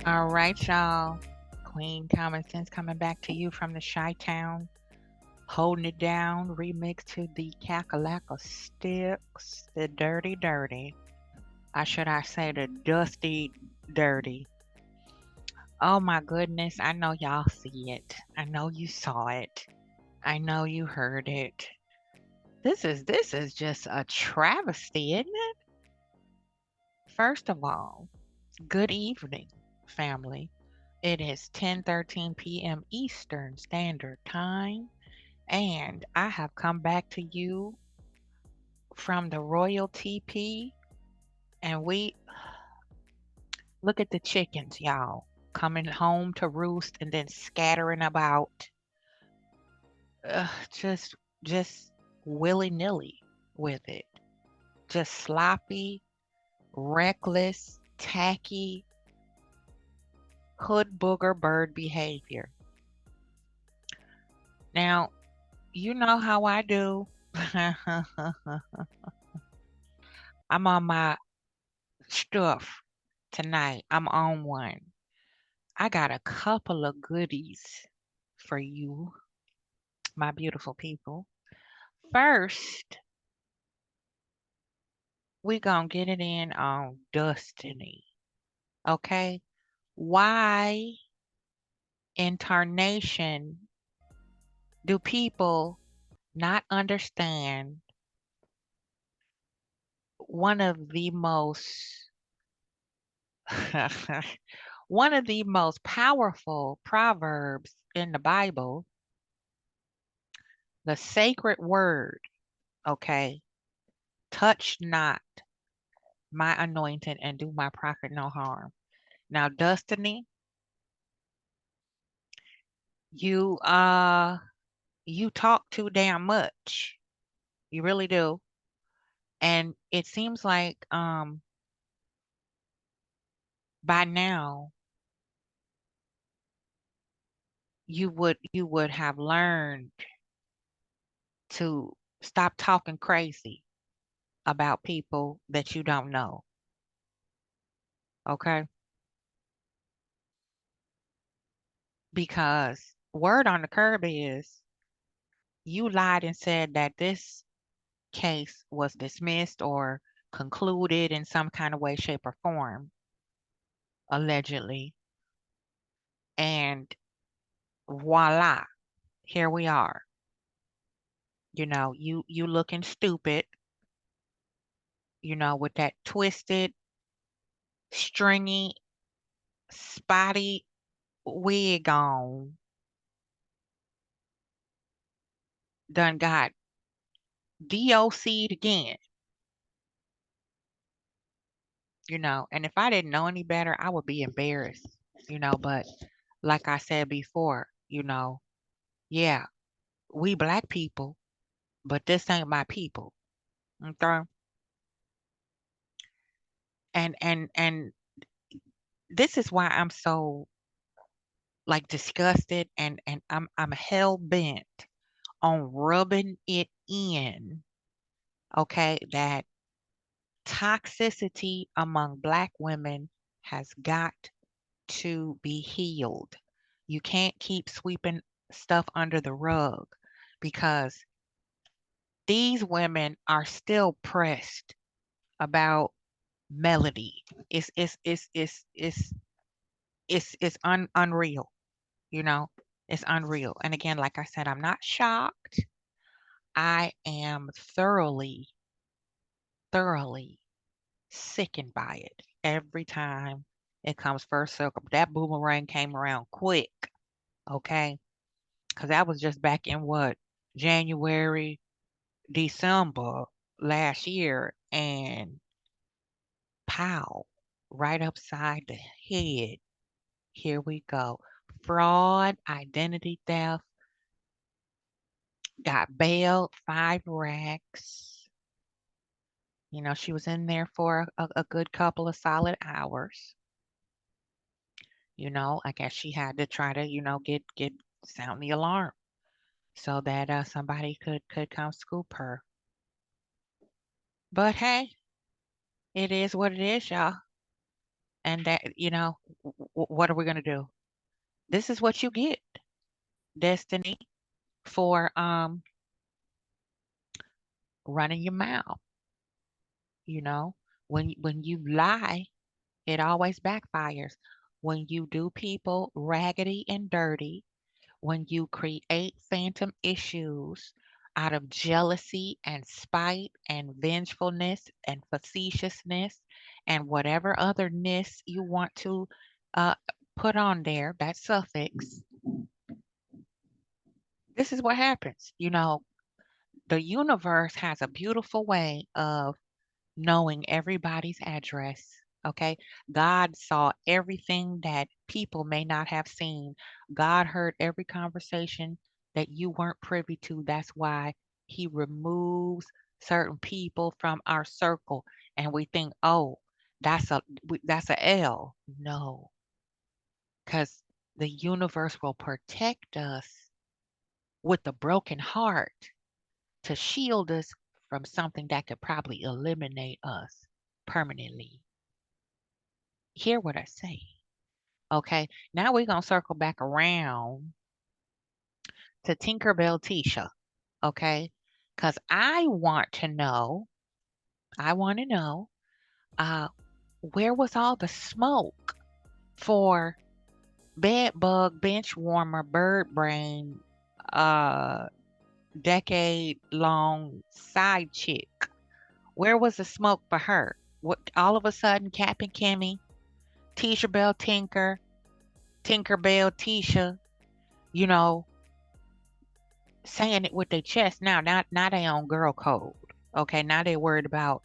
All right, y'all. Queen Common Sense coming back to you from the Chi-Town. Holding it down, remix to the Cackalacker Sticks. The Dirty Dirty. Should I say the Dusty Dirty. Oh my goodness, I know y'all see it. I know you saw it. I know you heard it. This is just a travesty, isn't it? First of all, good evening, family. It is 10:13 p.m. Eastern Standard Time, and I have come back to you from the Royal TP, and we look at the chickens, y'all, coming home to roost and then scattering about, uh, just just willy-nilly with it, just sloppy, reckless, tacky, hood booger bird behavior. Now, you know how I do. I'm on my stuff tonight. I'm on one. I got a couple of goodies for you, my beautiful people. First, we gonna get it in on Destiny. Okay? Why in tarnation do people not understand one of the most one of the most powerful proverbs in the Bible, the sacred word, okay? Touch not my anointed and do my prophet no harm. Now, Destiny, you you talk too damn much. You really do. And it seems like by now you would have learned to stop talking crazy about people that you don't know. Okay? Because word on the curb is you lied and said that this case was dismissed or concluded in some kind of way, shape, or form, allegedly. And voila, here we are. You looking stupid, with that twisted, stringy, spotty wig on, done got DOC'd again, and if I didn't know any better, I would be embarrassed, but like I said before, yeah, we black people, but this ain't my people. Okay. And this is why I'm so like disgusted and I'm hell bent on rubbing it in, okay, that toxicity among black women has got to be healed. You can't keep sweeping stuff under the rug because these women are still pressed about melody. It's unreal, you know. It's unreal. And again, like I said, I'm not shocked. I am thoroughly sickened by it every time it comes first circle. That boomerang came around quick, okay? Because that was just back in what, January, December last year, and pow, right upside the head. Here we go. Fraud, identity theft, got bailed, 5 racks. She was in there for a good couple of solid hours. I guess she had to try to, get sound the alarm so that somebody could come scoop her. But hey, it is what it is, y'all. And that, what are we going to do? This is what you get, Destiny, for running your mouth. You know, when you lie, it always backfires. When you do people raggedy and dirty, when you create phantom issues out of jealousy and spite and vengefulness and facetiousness and whatever otherness you want to uh, put on there, that suffix, this is what happens. The universe has a beautiful way of knowing everybody's address. Okay. God saw everything that people may not have seen. God heard every conversation that you weren't privy to. That's why He removes certain people from our circle. And we think, oh, that's a L. No, because the universe will protect us with a broken heart to shield us from something that could probably eliminate us permanently. Hear what I say. Okay, now we're going to circle back around to Tinkerbell Tisha. Okay, because I want to know, uh, where was all the smoke for bed bug, bench warmer, bird brain, uh, decade long side chick? Where was the smoke for her? What all of a sudden, Captain Kimmy, Tisha Bell Tinker, Tinker Bell Tisha, you know, saying it with their chest. Now they on girl code. Okay, now they worried about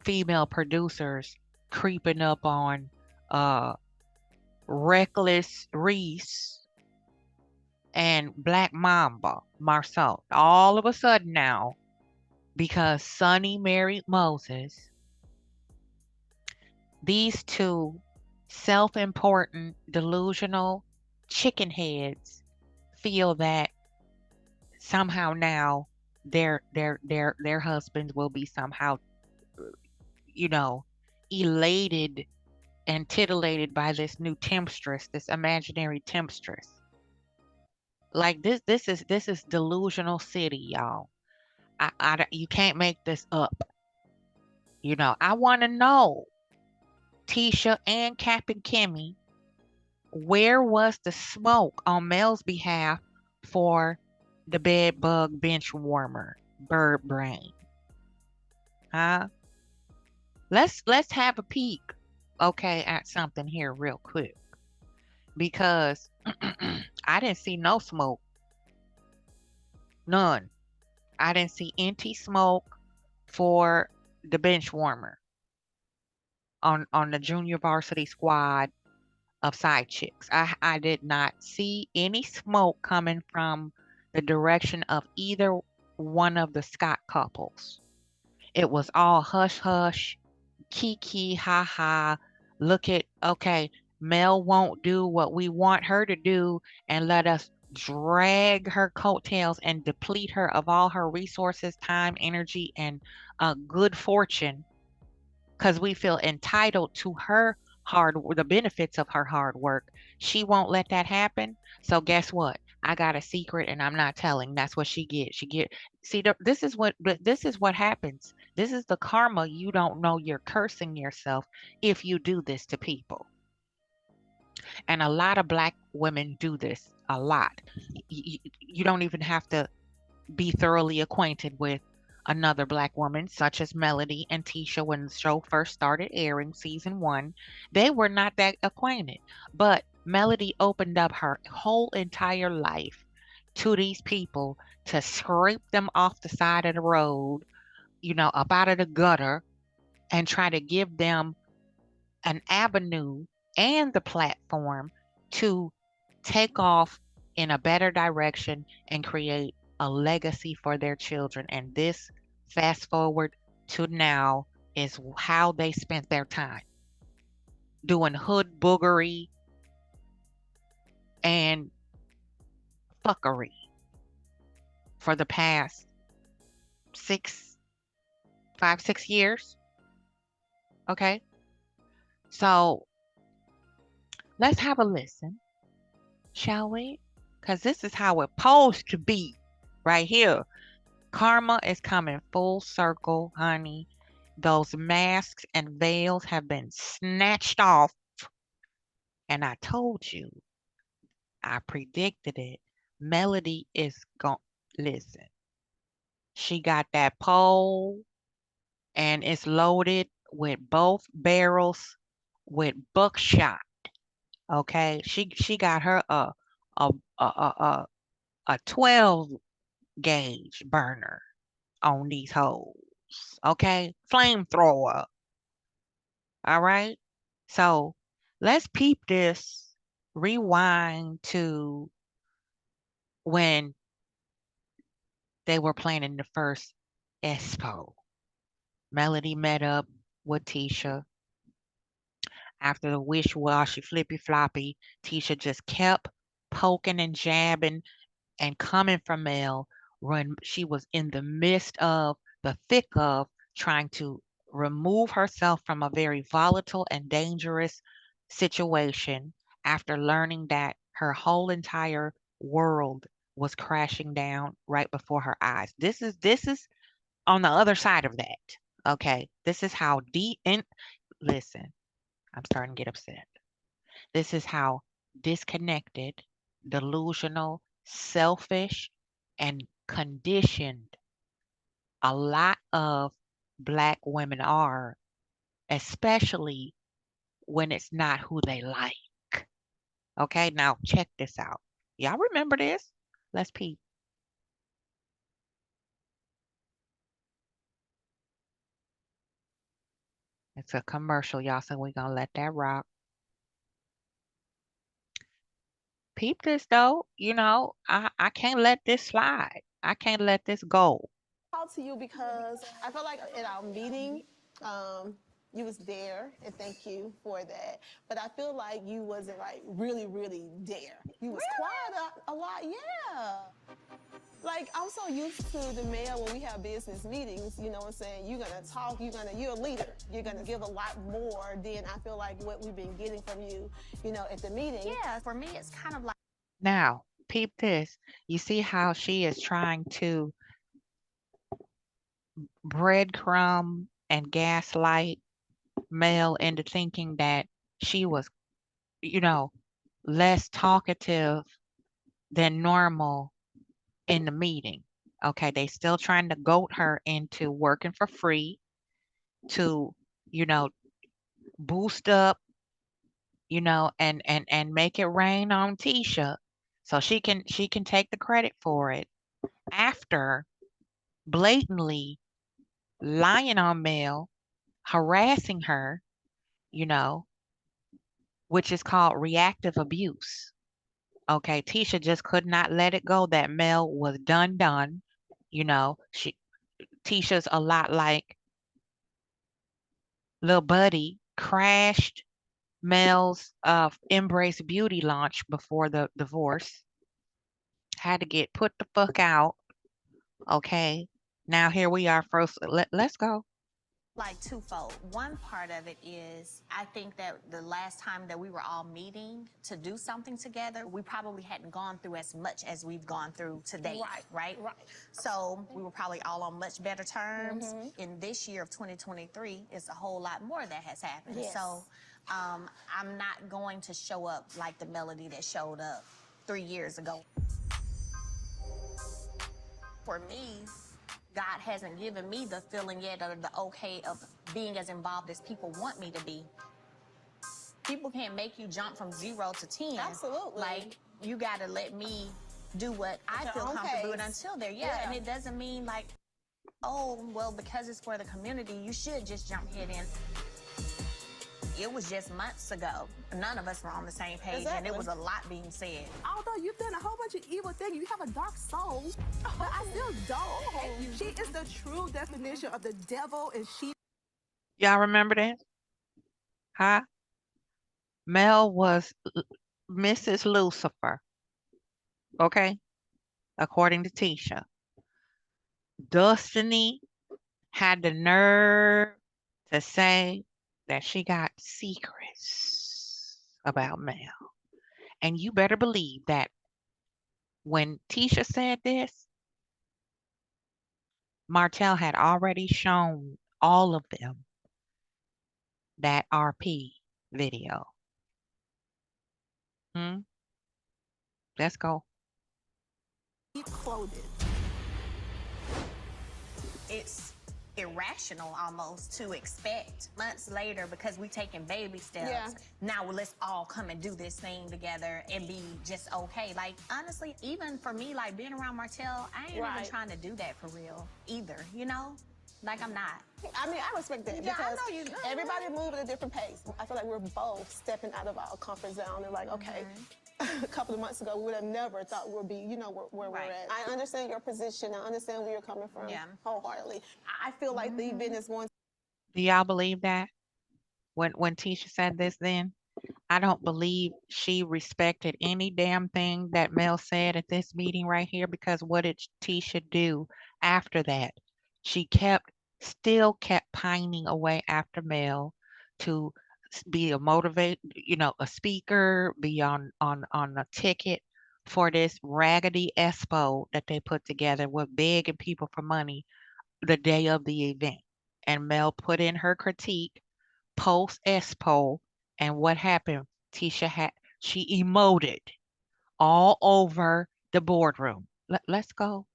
female producers creeping up on uh Reckless Reese and Black Mamba Marceau. All of a sudden now, because Sonny married Moses, these two self-important, delusional chicken heads feel that somehow now their husbands will be somehow, you know, elated and titillated by this new temptress, this imaginary temptress. Like this is delusional city, y'all. You can't make this up. I want to know, Tisha and Captain Kimmy, where was the smoke on Mel's behalf for the bed bug bench warmer, bird brain? Huh? Let's have a peek, okay, at something here real quick, because I didn't see no smoke, none. I didn't see any smoke for the bench warmer on the junior varsity squad of side chicks. I did not see any smoke coming from the direction of either one of the Scott couples. It was all hush hush, kiki, ha ha. Look at, okay, Mel won't do what we want her to do and let us drag her coattails and deplete her of all her resources, time, energy, and good fortune because we feel entitled to the benefits of her hard work. She won't let that happen. So guess what? I got a secret and I'm not telling. That's what she gets. See, this is what happens. This is the karma. You don't know you're cursing yourself if you do this to people. And a lot of black women do this a lot. You don't even have to be thoroughly acquainted with another black woman, such as Melody and Tisha, when the show first started airing, season one. They were not that acquainted. But Melody opened up her whole entire life to these people to scrape them off the side of the road, up out of the gutter, and try to give them an avenue and the platform to take off in a better direction and create a legacy for their children. And this, fast forward to now, is how they spent their time doing hood boogery and fuckery for the past 5, 6 years. Okay. So Let's have a listen, shall we? Because this is how it's supposed to be right here. Karma is coming full circle, honey. Those masks and veils have been snatched off. And I told you, I predicted it. Melody is going, listen, she got that pole and it's loaded with both barrels with buckshot. Okay, she got her a a a a, a 12 gauge burner on these hoes. Okay, flamethrower. All right. So let's peep this. Rewind to when they were planning the first expo. Melody met up with Tisha after the wish-washy flippy floppy. Tisha just kept poking and jabbing and coming for Mel when she was in the midst of the thick of trying to remove herself from a very volatile and dangerous situation after learning that her whole entire world was crashing down right before her eyes. This is on the other side of that. Okay. This is how deep in listen, I'm starting to get upset. This is how disconnected, delusional, selfish, and conditioned a lot of Black women are, especially when it's not who they like. Okay, now check this out. Y'all remember this? Let's peep. It's a commercial, y'all, so we're gonna let that rock. Peep this though, I can't let this slide. I can't let this go. Talk to you because I feel like in our meeting, you was there, and thank you for that. But I feel like you wasn't like really, really there. You was quiet a lot, yeah. Like I'm so used to the mail when we have business meetings, you know what I'm saying? You're gonna talk, you're a leader. You're gonna give a lot more than I feel like what we've been getting from you, at the meeting. Yeah, for me, it's kind of like Now, peep this. You see how she is trying to breadcrumb and gaslight Mel into thinking that she was, you know, less talkative than normal in the meeting. Okay, they still trying to goat her into working for free to, you know, boost up, and make it rain on Tisha so she can take the credit for it after blatantly lying on Mel, harassing her, you know, which is called reactive abuse. Okay, Tisha just could not let it go that Mel was done. She Tisha's a lot like Lil Buddy crashed Mel's Embrace Beauty launch before the divorce. Had to get put the fuck out. Okay. Now here we are first. Let's go. twofold. One part of it is I think that the last time that we were all meeting to do something together, we probably hadn't gone through as much as we've gone through today, right? Right. So we were probably all on much better terms. In this year of 2023, it's a whole lot more that has happened. Yes. So I'm not going to show up like the Melody that showed up 3 years ago. For me, God hasn't given me the feeling yet or the okay of being as involved as people want me to be. People can't make you jump from 0 to 10. Absolutely. Like, you got to let me do what I feel comfortable with until there. Yeah, and it doesn't mean like, oh, well, because it's for the community, you should just jump head in. It was just months ago. None of us were on the same page, and it was a lot being said. Although you've done a whole bunch of evil things, you have a dark soul, but I still don't hate you. She is the true definition of the devil, and she. Y'all remember that? Huh? Mel was Mrs. Lucifer. Okay? According to Tisha. Destiny had the nerve to say that she got secrets. about Mel. And you better believe that when Tisha said this, Martell had already shown all of them that RP video. Hmm? Let's go. Clothed. It's irrational almost to expect months later, because we taking baby steps. Yeah. Now let's all come and do this thing together and be just okay. Like, honestly, even for me, like being around Martell, I ain't even trying to do that for real either, you know? Like, I'm not. I mean, I respect that, Yeah, I because know you. everybody move at a different pace. I feel like we're both stepping out of our comfort zone and like, okay, a couple of months ago, we would have never thought we'd be, you know, where we're at. I understand your position. I understand where you're coming from wholeheartedly. I feel like the event is going Do y'all believe that? When Tisha said this then? I don't believe she respected any damn thing that Mel said at this meeting right here, because what did Tisha do after that? She still kept pining away after Mel to be a motivate, a speaker, be on a ticket for this raggedy expo that they put together with begging people for money the day of the event. And Mel put in her critique post expo, and what happened? Tisha she emoted all over the boardroom. Let's go.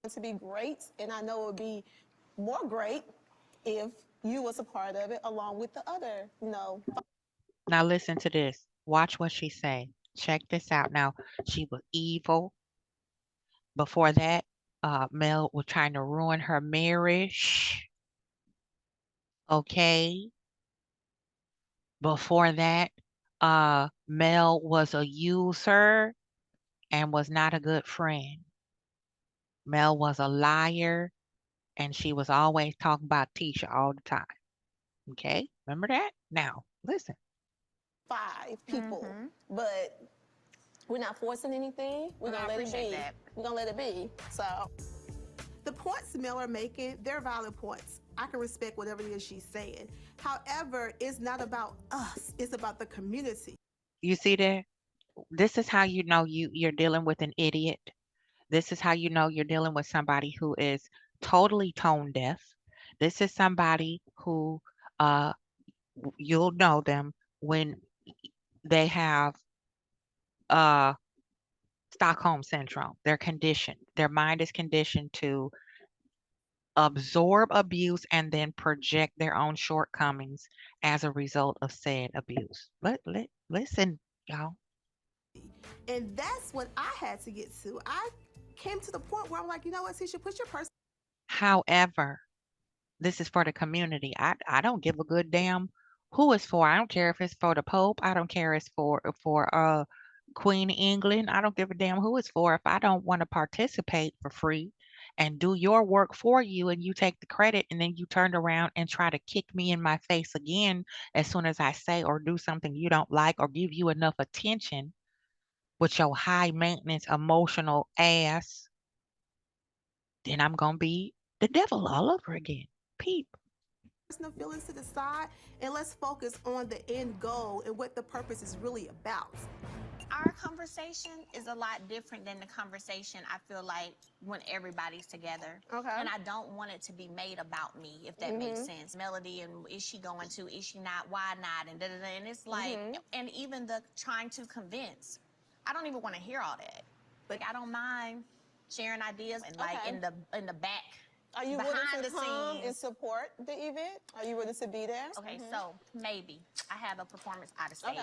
to be great, and I know it would be more great if you was a part of it along with the other, Now listen to this. Watch what she say. Check this out. Now, she was evil. Before that, Mel was trying to ruin her marriage. Okay. Before that, Mel was a user and was not a good friend. Mel was a liar, and she was always talking about Tisha all the time. Okay, remember that? Now, listen. 5 people, but we're not forcing anything. We're gonna let it be. We're gonna let it be. So The points Mel are making, they're valid points. I can respect whatever it is she's saying. However, it's not about us. It's about the community. You see that? This is how you know you're dealing with an idiot. This is how you know you're dealing with somebody who is totally tone deaf. This is somebody who you'll know them when they have uh Stockholm syndrome. They're conditioned. Their mind is conditioned to absorb abuse and then project their own shortcomings as a result of said abuse. Listen, y'all. And that's what I had to get to. I came to the point where I'm like, you know what, Tisha, put your person. However, this is for the community. I don't give a good damn who it's for. I don't care if it's for the Pope. I don't care if it's for Queen England. I don't give a damn who it's for. If I don't want to participate for free and do your work for you, and you take the credit, and then you turn around and try to kick me in my face again as soon as I say or do something you don't like or give you enough attention with your high maintenance emotional ass, then I'm gonna be the devil all over again. Peep. Personal feelings to the side, and let's focus on the end goal and what the purpose is really about. Our conversation is a lot different than the conversation I feel like when everybody's together. Okay. And I don't want it to be made about me, if that makes sense. Melody, and is she going to, is she not, why not, and da-da-da. And it's like, and even the trying to convince. I don't even want to hear all that. But I don't mind sharing ideas and like in the back. are you behind willing to the come scenes. and support the event? Are you willing to be there? Okay, so maybe I have a performance out of state. Okay.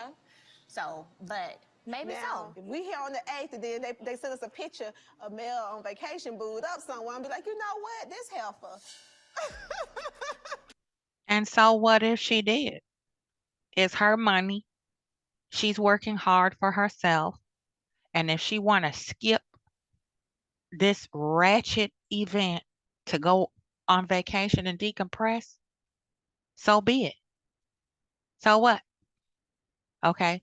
So, but maybe Now, so. if we here on the 8th and then they send us a picture of Mel on vacation booed up somewhere and be like, you know what, this heifer. And so what if she did? It's her money. She's working hard for herself. And if she want to skip this ratchet event to go on vacation and decompress, so be it. So what? Okay.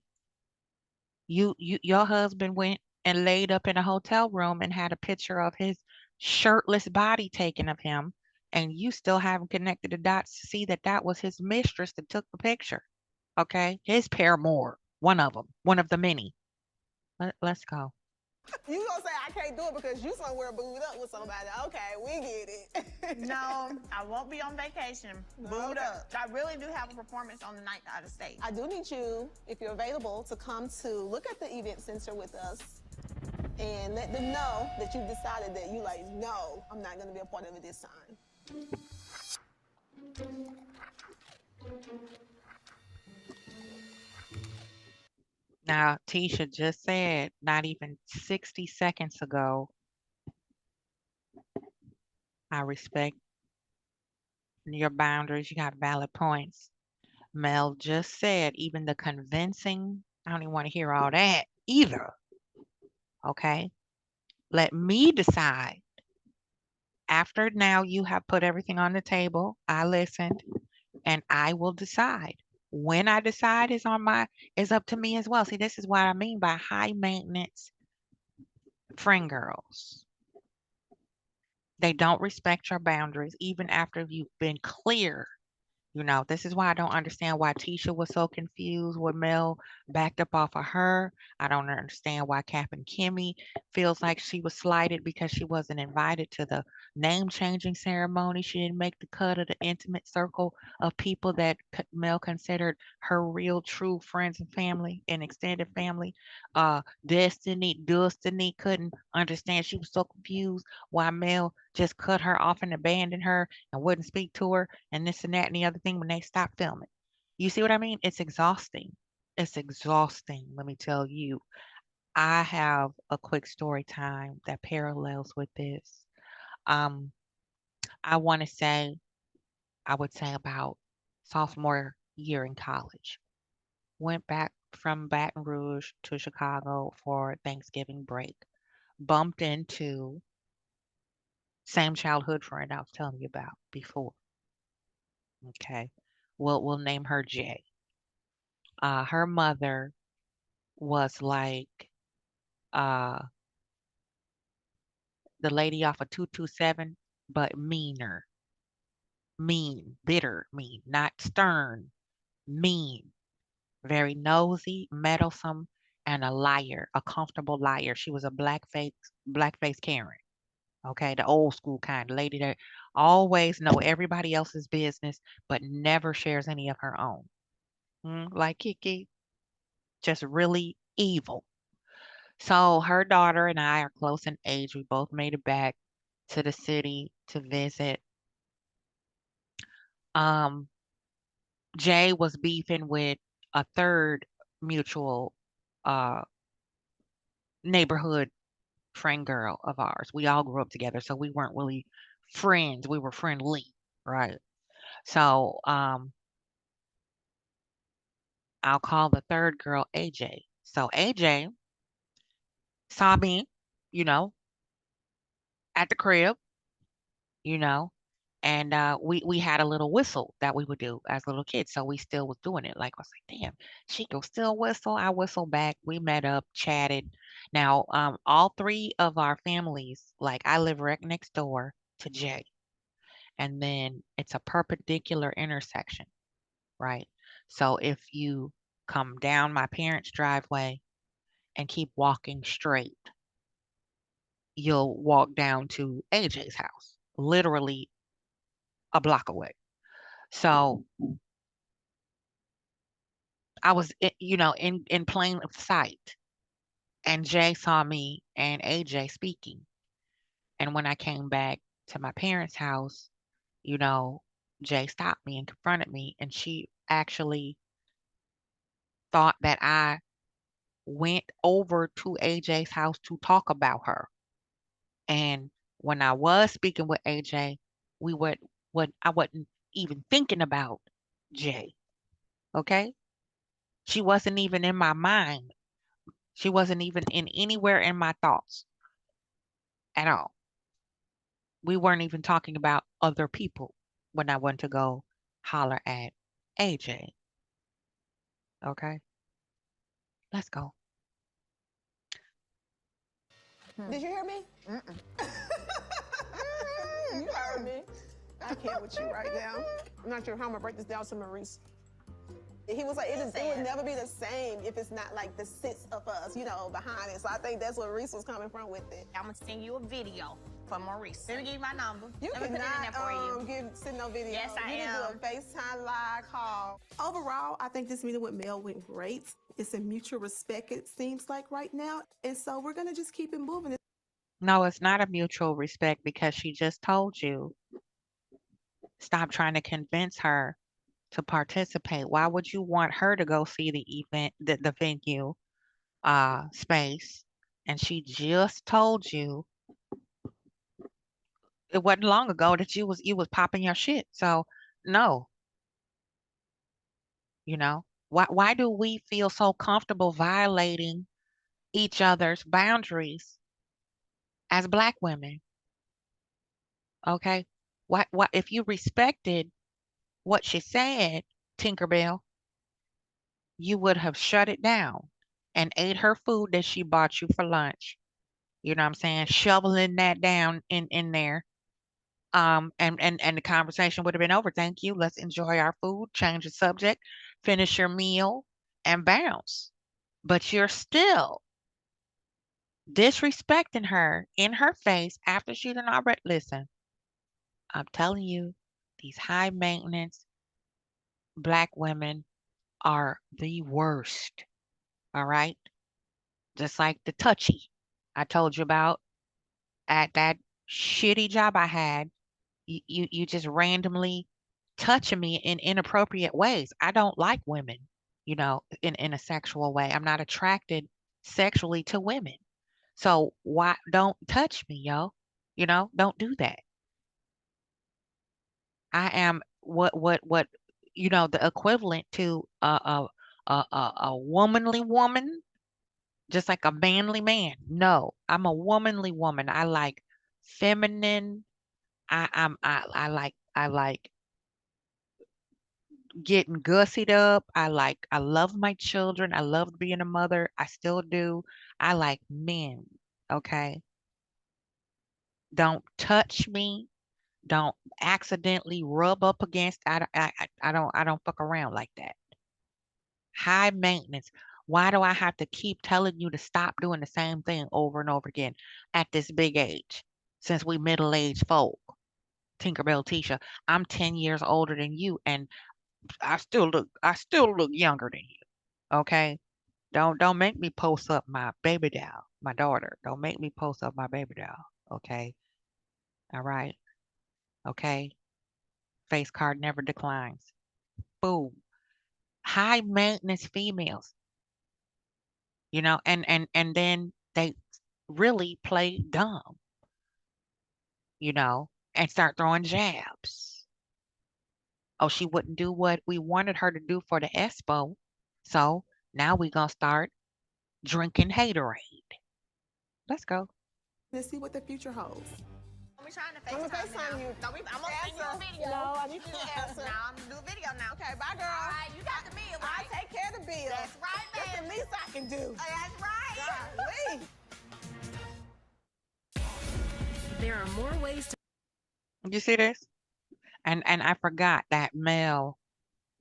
Your husband went and laid up in a hotel room and had a picture of his shirtless body taken of him, and you still haven't connected the dots to see that that was his mistress that took the picture. Okay? His paramour. One of them. One of the many. Let's go. You gonna say I can't do it because you somewhere booed up with somebody. Okay, we get it. No, I won't be on vacation. Booed up. I really do have a performance on the night out of state. I do need you, if you're available, to come to look at the event center with us and let them know that you've decided that you like, no, I'm not gonna be a part of it this time. Now, Tisha just said not even 60 seconds ago, I respect your boundaries. You got valid points. Mel just said even the convincing, I don't even want to hear all that either. Okay. Let me decide. After now you have put everything on the table, I listened and I will decide. When I decide is up to me as well. See, this is what I mean by high maintenance friend girls. They don't respect your boundaries even after you've been clear. This is why I don't understand why Tisha was so confused when Mel backed up off of her. I don't understand why Captain Kimmy feels like she was slighted because she wasn't invited to the name changing ceremony. She didn't make the cut of the intimate circle of people that Mel considered her real, true friends and family and extended family. Destiny couldn't understand. She was so confused why Mel just cut her off and abandoned her and wouldn't speak to her and this and that and the other thing when they stopped filming. You see what I mean? It's exhausting. It's exhausting, let me tell you. I have a quick story time that parallels with this. Um, I want to say, I would say about sophomore year in college. Went back from Baton Rouge to Chicago for Thanksgiving break. Bumped into same childhood friend I was telling you about before. Okay. We'll name her J. Her mother was like uh the lady off of 227, but meaner. Mean, bitter, mean, not stern, mean, very nosy, meddlesome, and a liar, a comfortable liar. She was a blackface Karen. Okay, the old school kind, lady that always know everybody else's business, but never shares any of her own. Like Kiki, just really evil. So her daughter and I are close in age. We both made it back to the city to visit. Um, Jay was beefing with a third mutual uh neighborhood friend girl of ours. We all grew up together, so we weren't really friends. We were friendly, right? So I'll call the third girl AJ. So AJ saw me, you know, at the crib, you know, and we had a little whistle that we would do as little kids. So we still was doing it. Like I was like, damn, she can still whistle. I whistle back. We met up, chatted. Now, all three of our families, like I live right next door to Jay, and then it's a perpendicular intersection, right? So if you come down my parents' driveway and keep walking straight, you'll walk down to AJ's house, literally a block away. So I was, in plain sight, and Jay saw me and AJ speaking. And when I came back to my parents' house, you know, Jay stopped me and confronted me, and she actually thought that I went over to AJ's house to talk about her. And when I was speaking with AJ, we would what I wasn't even thinking about Jay. Okay? She wasn't even in my mind. She wasn't even in anywhere in my thoughts at all. We weren't even talking about other people when I went to go holler at AJ. Okay? Let's go. Did you hear me? You heard me. I can't with you right now. I'm not sure how I'm gonna break this down to Maurice. He was like, it would never be the same if it's not like the 6 of us, you know, behind it. So I think that's where Reese was coming from with it. I'm gonna send you a video for Maurice. Let me give you my number. You Let me put it in there for you. send no video. Yes, I you am. You can do a FaceTime live call. Overall, I think this meeting with Mel went great. It's a mutual respect, it seems like right now. And so we're going to just keep it moving. No, it's not a mutual respect because she just told you, stop trying to convince her to participate. Why would you want her to go see the event, the venue, space? And she just told you it wasn't long ago that you was popping your shit. So no, why do we feel so comfortable violating each other's boundaries as Black women? Okay, what if you respected what she said, Tinkerbell, you would have shut it down and ate her food that she bought you for lunch. You know what I'm saying? Shoveling that down in there. And the conversation would have been over. Thank you. Let's enjoy our food, change the subject, finish your meal, and bounce. But you're still disrespecting her in her face after she done already. Listen, I'm telling you, these high maintenance Black women are the worst. All right? Just like the touchy I told you about at that shitty job I had. You just randomly touching me in inappropriate ways. I don't like women, in a sexual way. I'm not attracted sexually to women. So why don't touch me, yo? Don't do that. I am what the equivalent to a womanly woman, just like a manly man. No, I'm a womanly woman. I like feminine. I like getting gussied up. I love my children. I love being a mother. I still do. I like men. Okay. Don't touch me. Don't accidentally rub up against. I don't fuck around like that. High maintenance. Why do I have to keep telling you to stop doing the same thing over and over again at this big age? Since we middle-aged folk, Tinkerbell Tisha, I'm 10 years older than you, and I still look younger than you. Okay? Don't make me post up my baby doll, my daughter. Don't make me post up my baby doll. Okay? All right? Okay? Face card never declines. Boom. High maintenance females, and then they really play dumb, and start throwing jabs. Oh, she wouldn't do what we wanted her to do for the expo. So now we gonna start drinking haterade. Let's go. Let's see what the future holds. We're trying to I'm gonna FaceTime FaceTime you. No, I'm gonna send you a video. No, I need you to answer. Now I'm gonna do a video now. Okay, bye, girl. All right, you got the bill, I right? take care of the bill. That's right, That's the baby. least I can do. That's right. Golly. There are more ways to. You see this? And I forgot that Mel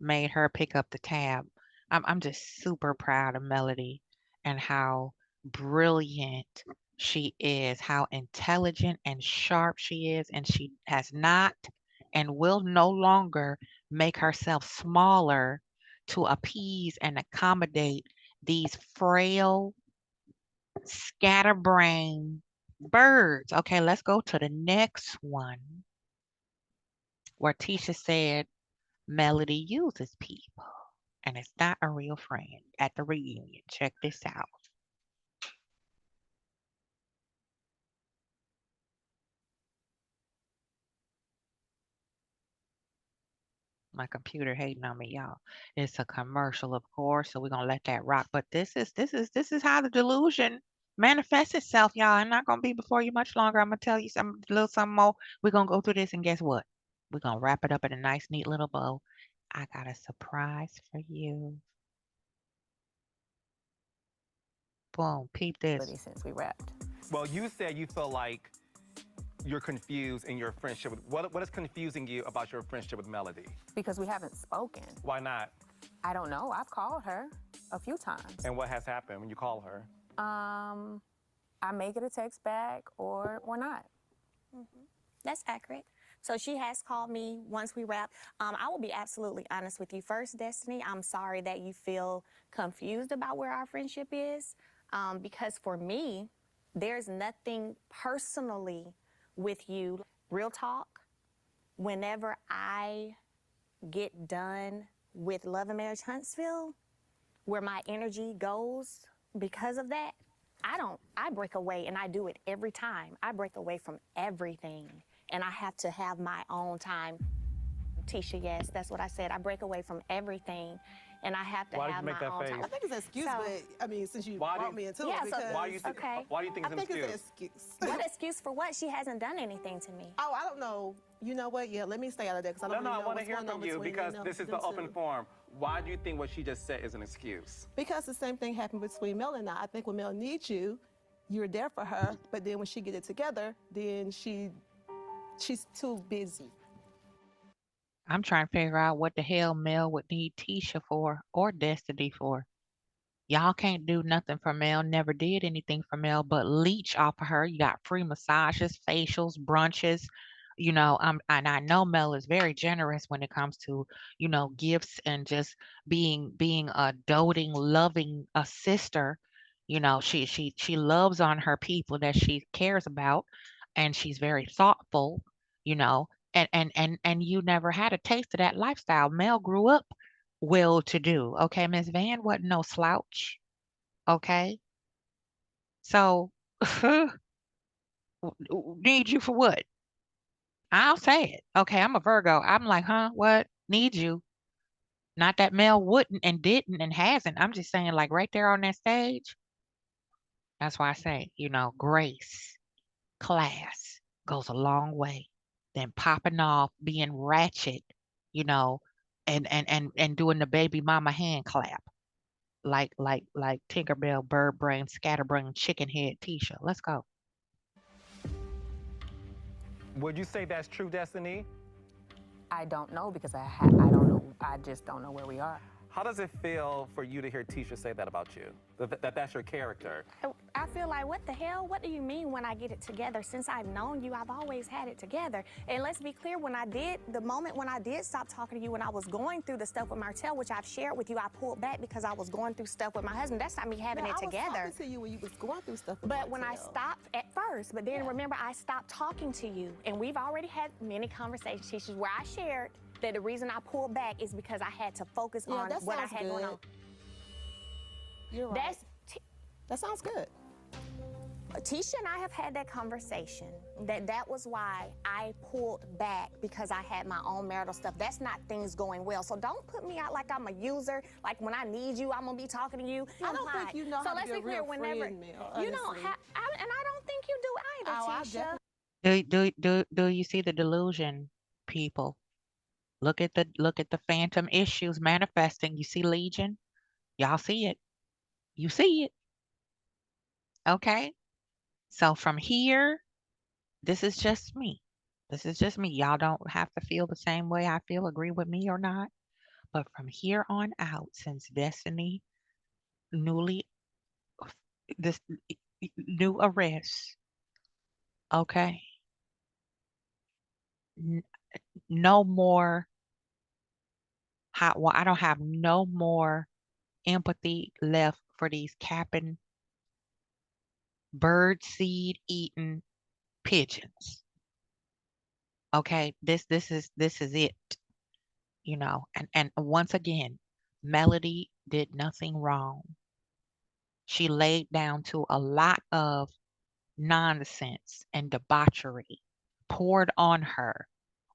made her pick up the tab. I'm just super proud of Melody and how brilliant she is, how intelligent and sharp she is, and she has not and will no longer make herself smaller to appease and accommodate these frail, scatterbrain birds. Okay, let's go to the next one where Tisha said Melody uses people and it's not a real friend at the reunion. Check this out. My computer hating on me, y'all. It's a commercial, of course, so we're gonna let that rock. But this is how the delusion manifests itself, y'all. I'm not gonna be before you much longer. I'm gonna tell you some little something more. We're gonna go through this, and guess what? We're gonna wrap it up in a nice, neat little bow. I got a surprise for you. Boom, peep this. Since we wrapped. Well, you said you feel like you're confused in your friendship. What is confusing you about your friendship with Melody? Because we haven't spoken. Why not? I don't know. I've called her a few times. And what has happened when you call her? I may get a text back or not. That's accurate. So she has called me once we wrap. I will be absolutely honest with you. First, Destiny, I'm sorry that you feel confused about where our friendship is. Because for me, there's nothing personally with you. Real talk, whenever I get done with Love and Marriage Huntsville, where my energy goes because of that, I break away, and I do it every time. I break away from everything, and I have to have my own time. Tisha, yes, that's what I said. I break away from everything, and I have to Why did have you make my that own face? time. I think it's an excuse, So- but I mean, since you Why do brought you- me into Yeah, it, so- because Why do you think? Okay. Why do you think I it's an think it's an excuse? excuse. What excuse for what? She hasn't done anything to me. Oh, I don't know. You know what? Yeah, let me stay out of that because I No, don't no, really I know want to what's hear going on from you between because them, this is them the open two. forum. Why do you think what she just said is an excuse? Because the same thing happened between Mel and I. I think when Mel needs you, you're there for her. But then when she get it together, then she's too busy. I'm trying to figure out what the hell Mel would need Tisha for or Destiny for. Y'all can't do nothing for Mel, never did anything for Mel but leech off of her. You got free massages, facials, brunches, and I know Mel is very generous when it comes to, gifts and just being a doting, loving a sister. She loves on her people that she cares about, and she's very thoughtful, you know, and you never had a taste of that lifestyle. Mel grew up well to do. Okay, Miss Van wasn't no slouch. Okay. So need you for what? I'll say it. Okay, I'm a Virgo. I'm like, huh? What? Need you. Not that Mel wouldn't and didn't and hasn't. I'm just saying, like right there on that stage. That's why I say, grace, class goes a long way. Then popping off, being ratchet, you know, and doing the baby mama hand clap. Like Tinkerbell, Bird Brain, Scatterbrain, Chicken Head, Tisha. Let's go. Would you say that's true, Destiny? I don't know because I don't know. I just don't know where we are. How does it feel for you to hear Tisha say that about you? That's your character? I feel like, what the hell? What do you mean when I get it together? Since I've known you, I've always had it together. And let's be clear, the moment when I did stop talking to you, when I was going through the stuff with Martell, which I've shared with you, I pulled back because I was going through stuff with my husband. That's not me having it together. I was talking to you when you was going through stuff with But when I Martell. stopped at first, but then remember, I stopped talking to you. And we've already had many conversations where I shared that the reason I pulled back is because I had to focus on what I had going on. You're right. That sounds good. Tisha and I have had that conversation. That was why I pulled back, because I had my own marital stuff. That's not things going well. So don't put me out like I'm a user. Like when I need you, I'm gonna be talking to you. I don't think you know so how to let's be a be clear. real Whenever friend, Mel, you don't honestly. have, and I don't think you do either, Oh, I Tisha. Do you see the delusion, people? Look at the phantom issues manifesting. You see Legion? Y'all see it. You see it. Okay? So from here, this is just me. This is just me. Y'all don't have to feel the same way I feel, agree with me or not. But from here on out, since Destiny newly this new arrest, okay? N- no more well, I don't have no more empathy left for these capping bird seed eating pigeons. Okay, this is it, and once again, Melody did nothing wrong. She laid down to a lot of nonsense and debauchery poured on her,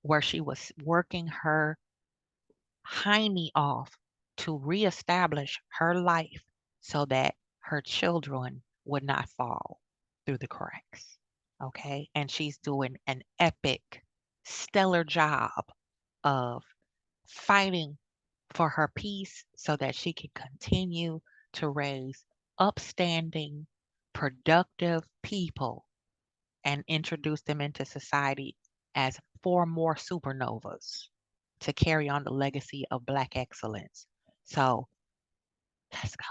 where she was working her hiney off to reestablish her life so that her children would not fall through the cracks. Okay. And she's doing an epic, stellar job of fighting for her peace so that she can continue to raise upstanding, productive people and introduce them into society as four more supernovas to carry on the legacy of Black excellence. So let's go.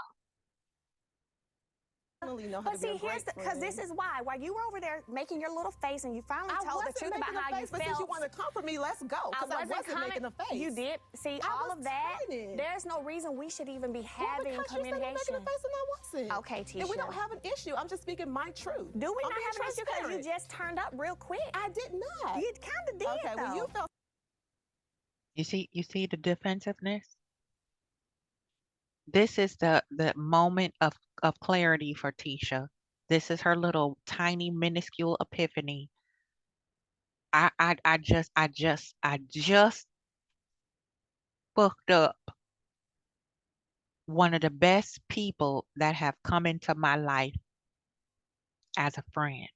Definitely know how But to be see, a great because this friend. is why. While you were over there making your little face and you finally I told the wasn't truth about making a how you face, but since you felt. want to comfort me, let's go. I Because I wasn't wasn't making a face. You did. See, I all was of that, telling it. there's no reason we should even be Well, having because you said I'm making communication. a face and I wasn't. Okay, Tisha. And we don't have an issue. I'm just speaking my truth. Do we I'm not being have an issue because you transparent. just turned up real quick? I did not. You kind of did, Okay, though. well, you felt You see the defensiveness? This is the moment of clarity for Tisha. This is her little tiny minuscule epiphany. I just booked up one of the best people that have come into my life as a friend.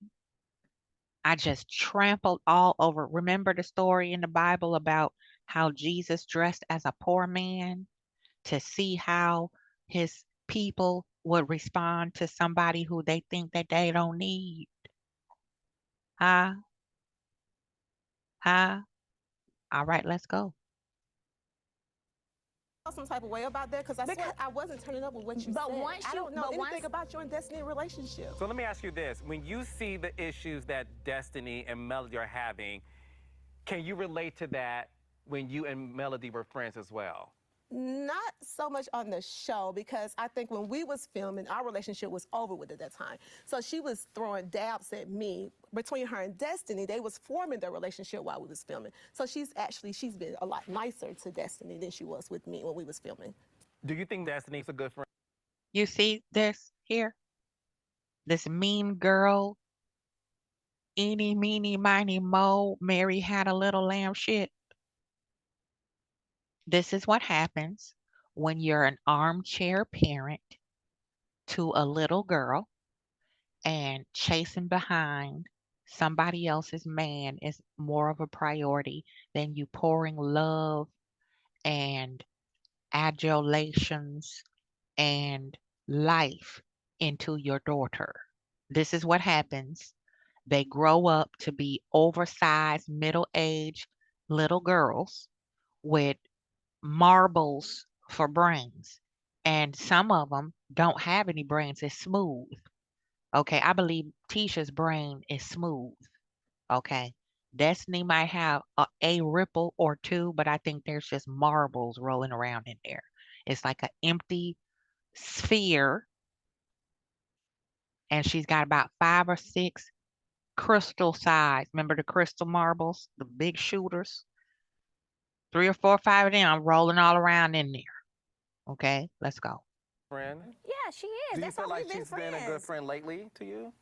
I just trampled all over. Remember the story in the Bible about how Jesus dressed as a poor man to see how his people would respond to somebody who they think that they don't need? Huh? Huh? All right, let's go. some type of way about that because I swear I wasn't turning up with what you But said. once I you- don't know but anything once- about your and Destiny relationship. So let me ask you this. When you see the issues that Destiny and Melody are having, can you relate to that when you and Melody were friends as well? Not so much on the show because I think when we was filming, our relationship was over with at that time. So she was throwing dabs at me. Between her and Destiny, they was forming their relationship while we was filming. So she's been a lot nicer to Destiny than she was with me when we was filming. Do you think Destiny's a good friend? You see this here? This mean girl, eeny, meeny, miny, mo, Mary had a little lamb shit. This is what happens when you're an armchair parent to a little girl and chasing behind somebody else's man is more of a priority than you pouring love and adulations and life into your daughter. This is what happens. They grow up to be oversized, middle aged little girls with marbles for brains. And some of them don't have any brains, it's smooth. Okay, I believe Tisha's brain is smooth. Okay. Destiny might have a ripple or two, but I think there's just marbles rolling around in there. It's like an empty sphere, and she's got about 5 or 6 crystal size. Remember the crystal marbles, the big shooters? 3 or 4 or 5 of them rolling all around in there. Okay, let's go. Friend? Yeah, she is. Do you That's feel why like we've been she's friends. been a good friend lately to you?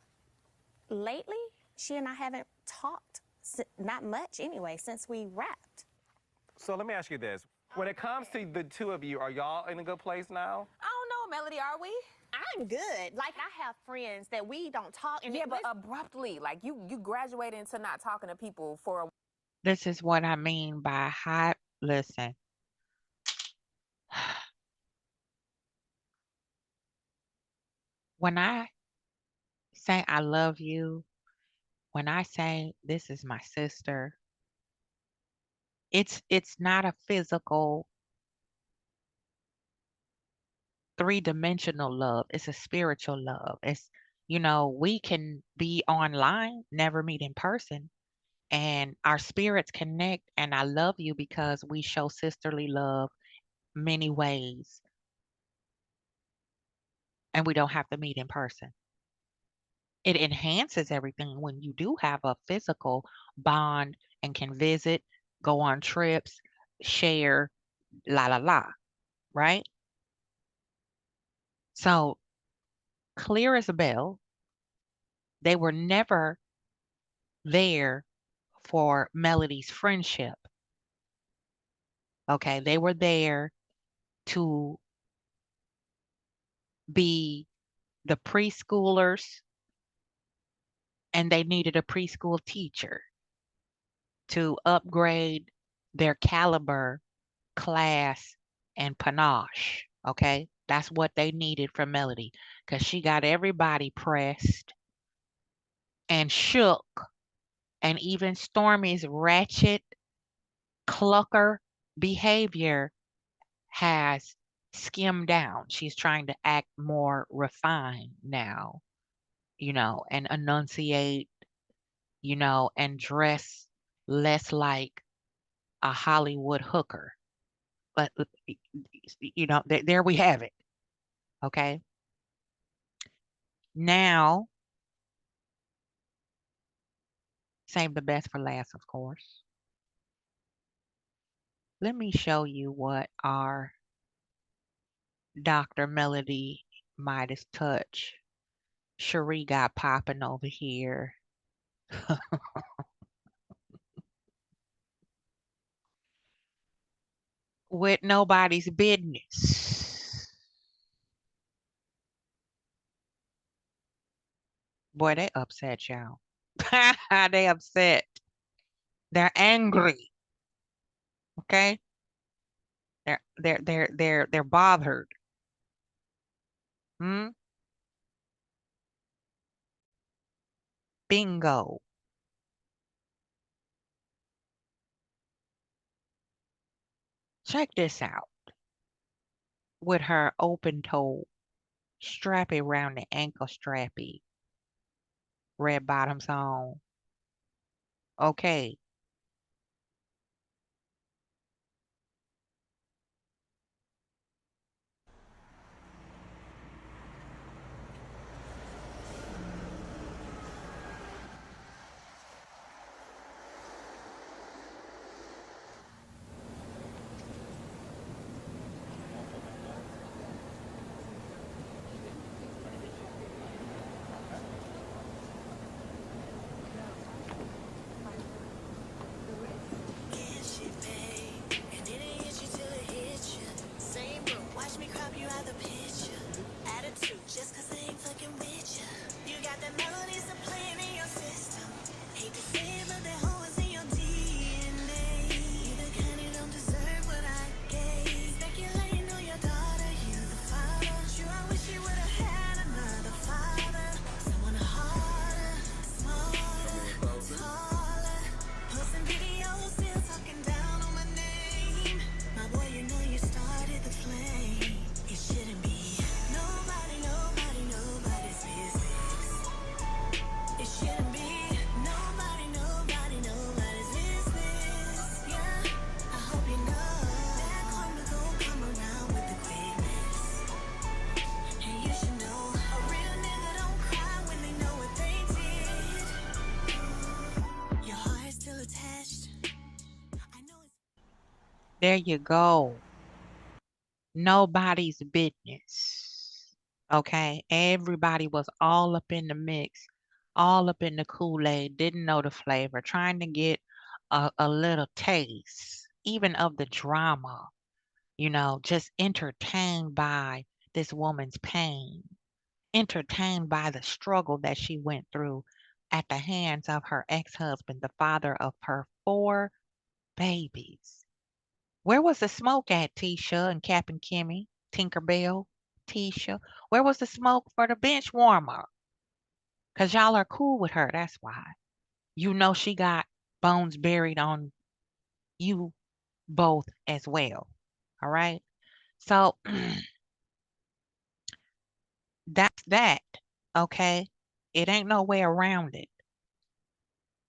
Lately, she and I haven't talked, not much anyway, since we wrapped. So let me ask you this. When it comes to the two of you, are y'all in a good place now? I don't know, Melody, are we? I'm good. Like, I have friends that we don't talk. And Yeah, but abruptly, like you graduated into not talking to people for a This is what I mean by hot. Listen, when I say I love you, when I say this is my sister, it's not a physical three-dimensional love. It's a spiritual love. It's, we can be online, never meet in person, and our spirits connect. And I love you because we show sisterly love many ways, and we don't have to meet in person. It enhances everything when you do have a physical bond and can visit, go on trips, share, la la la, right? So clear as a bell, they were never there for Melody's friendship. Okay, they were there to be the preschoolers, and they needed a preschool teacher to upgrade their caliber, class, and panache. Okay, that's what they needed from Melody because she got everybody pressed and shook, and even Stormy's ratchet clucker behavior has skim down. She's trying to act more refined now, and enunciate, and dress less like a Hollywood hooker. But, there we have it. Okay. Now, save the best for last, of course. Let me show you what our Dr. Melody Midas Touch Cherie got popping over here. With nobody's business. Boy, they upset y'all. They upset. They're angry. Okay? They're bothered. Hmm? Bingo. Check this out. With her open toe, strappy around the ankle strappy, red bottoms on. Okay. There you go. Nobody's business. Okay? Everybody was all up in the mix, all up in the Kool-Aid, didn't know the flavor, trying to get a little taste, even of the drama, just entertained by this woman's pain, entertained by the struggle that she went through at the hands of her ex-husband, the father of her 4 babies. Where was the smoke at, Tisha and Captain Kimmy, Tinkerbell, Tisha? Where was the smoke for the bench warmer? Because y'all are cool with her, that's why. You know she got bones buried on you both as well. All right? So that's that. Okay? It ain't no way around it.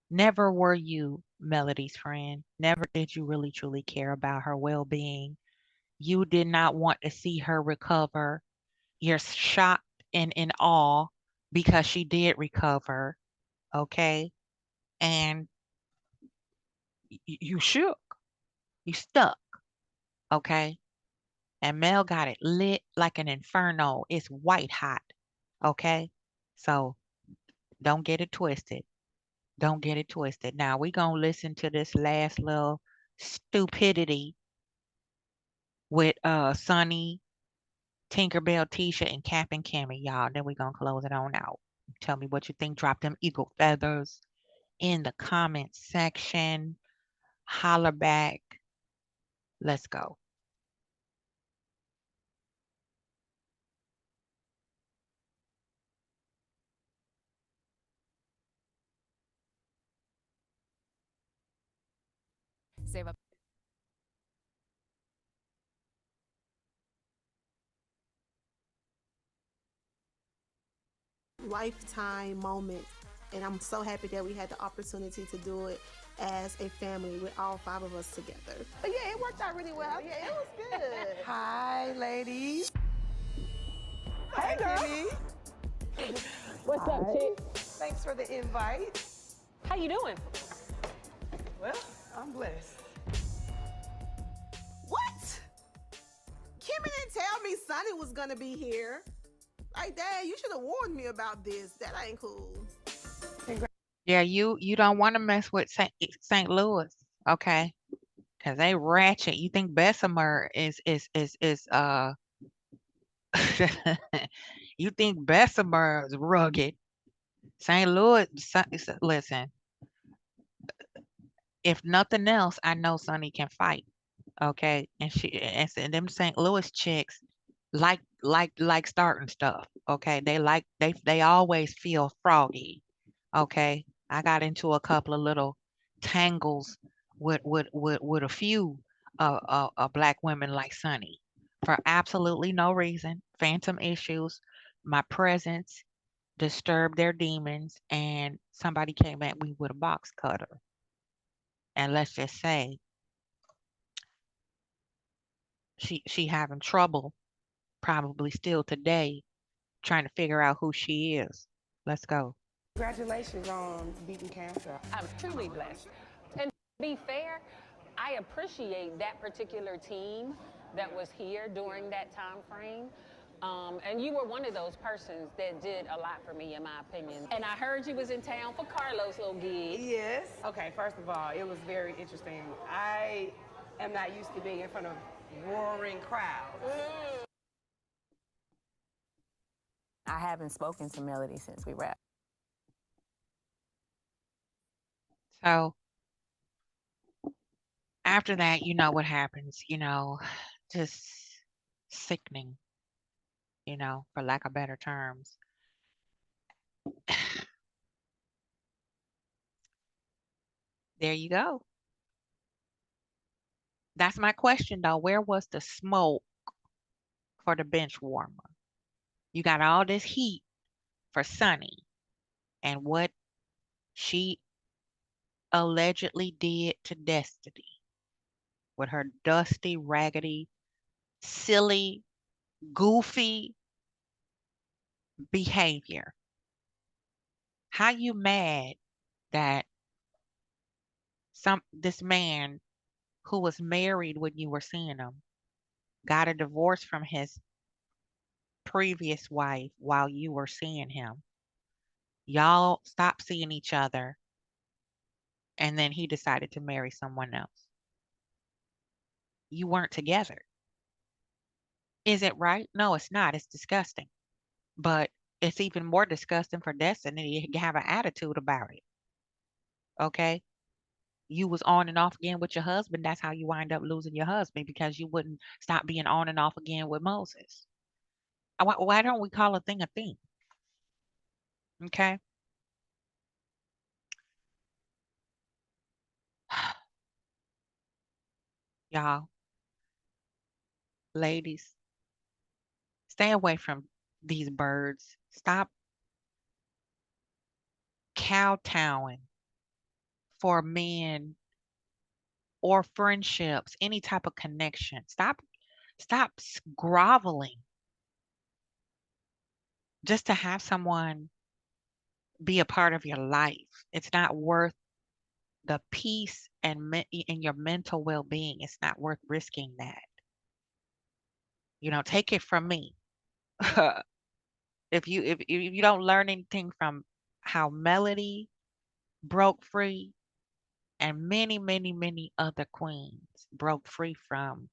Never were you Melody's friend. Never did you really truly care about her well being. You did not want to see her recover. You're shocked and in awe because she did recover. Okay? And you shook. You stuck. Okay? And Mel got it lit like an inferno. It's white hot. Okay? So don't get it twisted. Don't get it twisted. Now we gonna listen to this last little stupidity with Sunny, Tinkerbell, Tisha, and Cap and Cammy, y'all. Then we gonna close it on out. Tell me what you think. Drop them eagle feathers in the comment section. Holler back. Let's go. Save up. lifetime moments. And I'm so happy that we had the opportunity to do it as a family with all 5 of us together. But yeah, it worked out really well. Yeah, it was good. Hi, ladies. Hey, girl. Kimmy. What's up, chick? Thanks for the invite. How you doing? Well, I'm blessed. What? Kimmy didn't tell me Sonny was gonna be here. Like, Dad, you should have warned me about this. That ain't cool. Yeah, you don't want to mess with St. Louis, okay? Because they ratchet. You think Bessemer is you think Bessemer is rugged. St. Louis, listen, if nothing else, I know Sonny can fight. Okay, and them St. Louis chicks like starting stuff. Okay, they always feel froggy. Okay, I got into a couple of little tangles with a few black women like Sonny for absolutely no reason. Phantom issues. My presence disturbed their demons, and somebody came at me with a box cutter. And let's just say she having trouble probably still today trying to figure out who she is. Let's go. Congratulations on beating cancer. I'm truly blessed. And to be fair, I appreciate that particular team that was here during that time frame. And you were one of those persons that did a lot for me, in my opinion. And I heard you was in town for Carlos' little gig. Yes. Okay, first of all, it was very interesting. I am not used to being in front of roaring crowds. I haven't spoken to Melody since we wrapped. So after that, you know what happens, just sickening, for lack of better terms. There you go. That's my question though. Where was the smoke for the bench warmer? You got all this heat for Sunny and what she allegedly did to Destiny with her dusty, raggedy, silly, goofy behavior. How you mad that this man who was married when you were seeing him got a divorce from his previous wife while you were seeing him? Y'all stopped seeing each other and then he decided to marry someone else. You weren't together. Is it right? No, it's not. It's disgusting. But it's even more disgusting for Destiny to have an attitude about it. Okay? You was on and off again with your husband. That's how you wind up losing your husband because you wouldn't stop being on and off again with Moses. Why don't we call a thing a thing? Okay? Y'all, ladies, stay away from these birds. Stop kowtowing for men or friendships, any type of connection. Stop groveling just to have someone be a part of your life. It's not worth the peace and your mental well-being. It's not worth risking that. Take it from me. If you don't learn anything from how Melody broke free and many, many, many other queens broke free from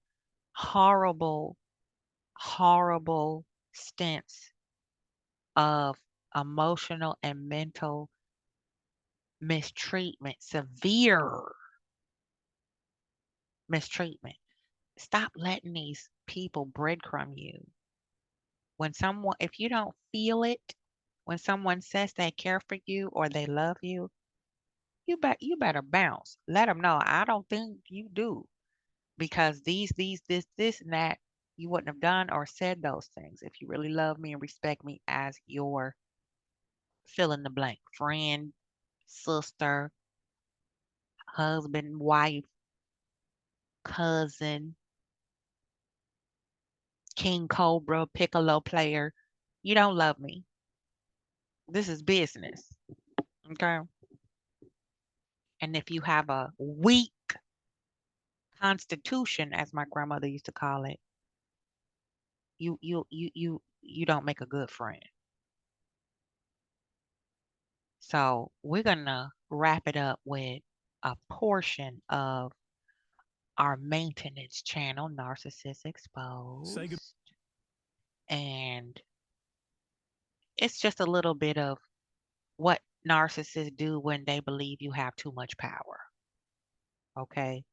horrible, horrible stints of emotional and mental mistreatment, severe mistreatment. Stop letting these people breadcrumb you. If you don't feel it, when someone says they care for you or they love you, you better bounce. Let them know I don't think you do because this, and that, you wouldn't have done or said those things if you really love me and respect me as your fill in the blank. Friend, sister, husband, wife, cousin, king cobra, piccolo player. You don't love me. This is business. Okay. And if you have a weak constitution, as my grandmother used to call it, you don't make a good friend. So we're gonna wrap it up with a portion of our maintenance channel, Narcissist Exposed. And it's just a little bit of what narcissists do when they believe you have too much power. Okay.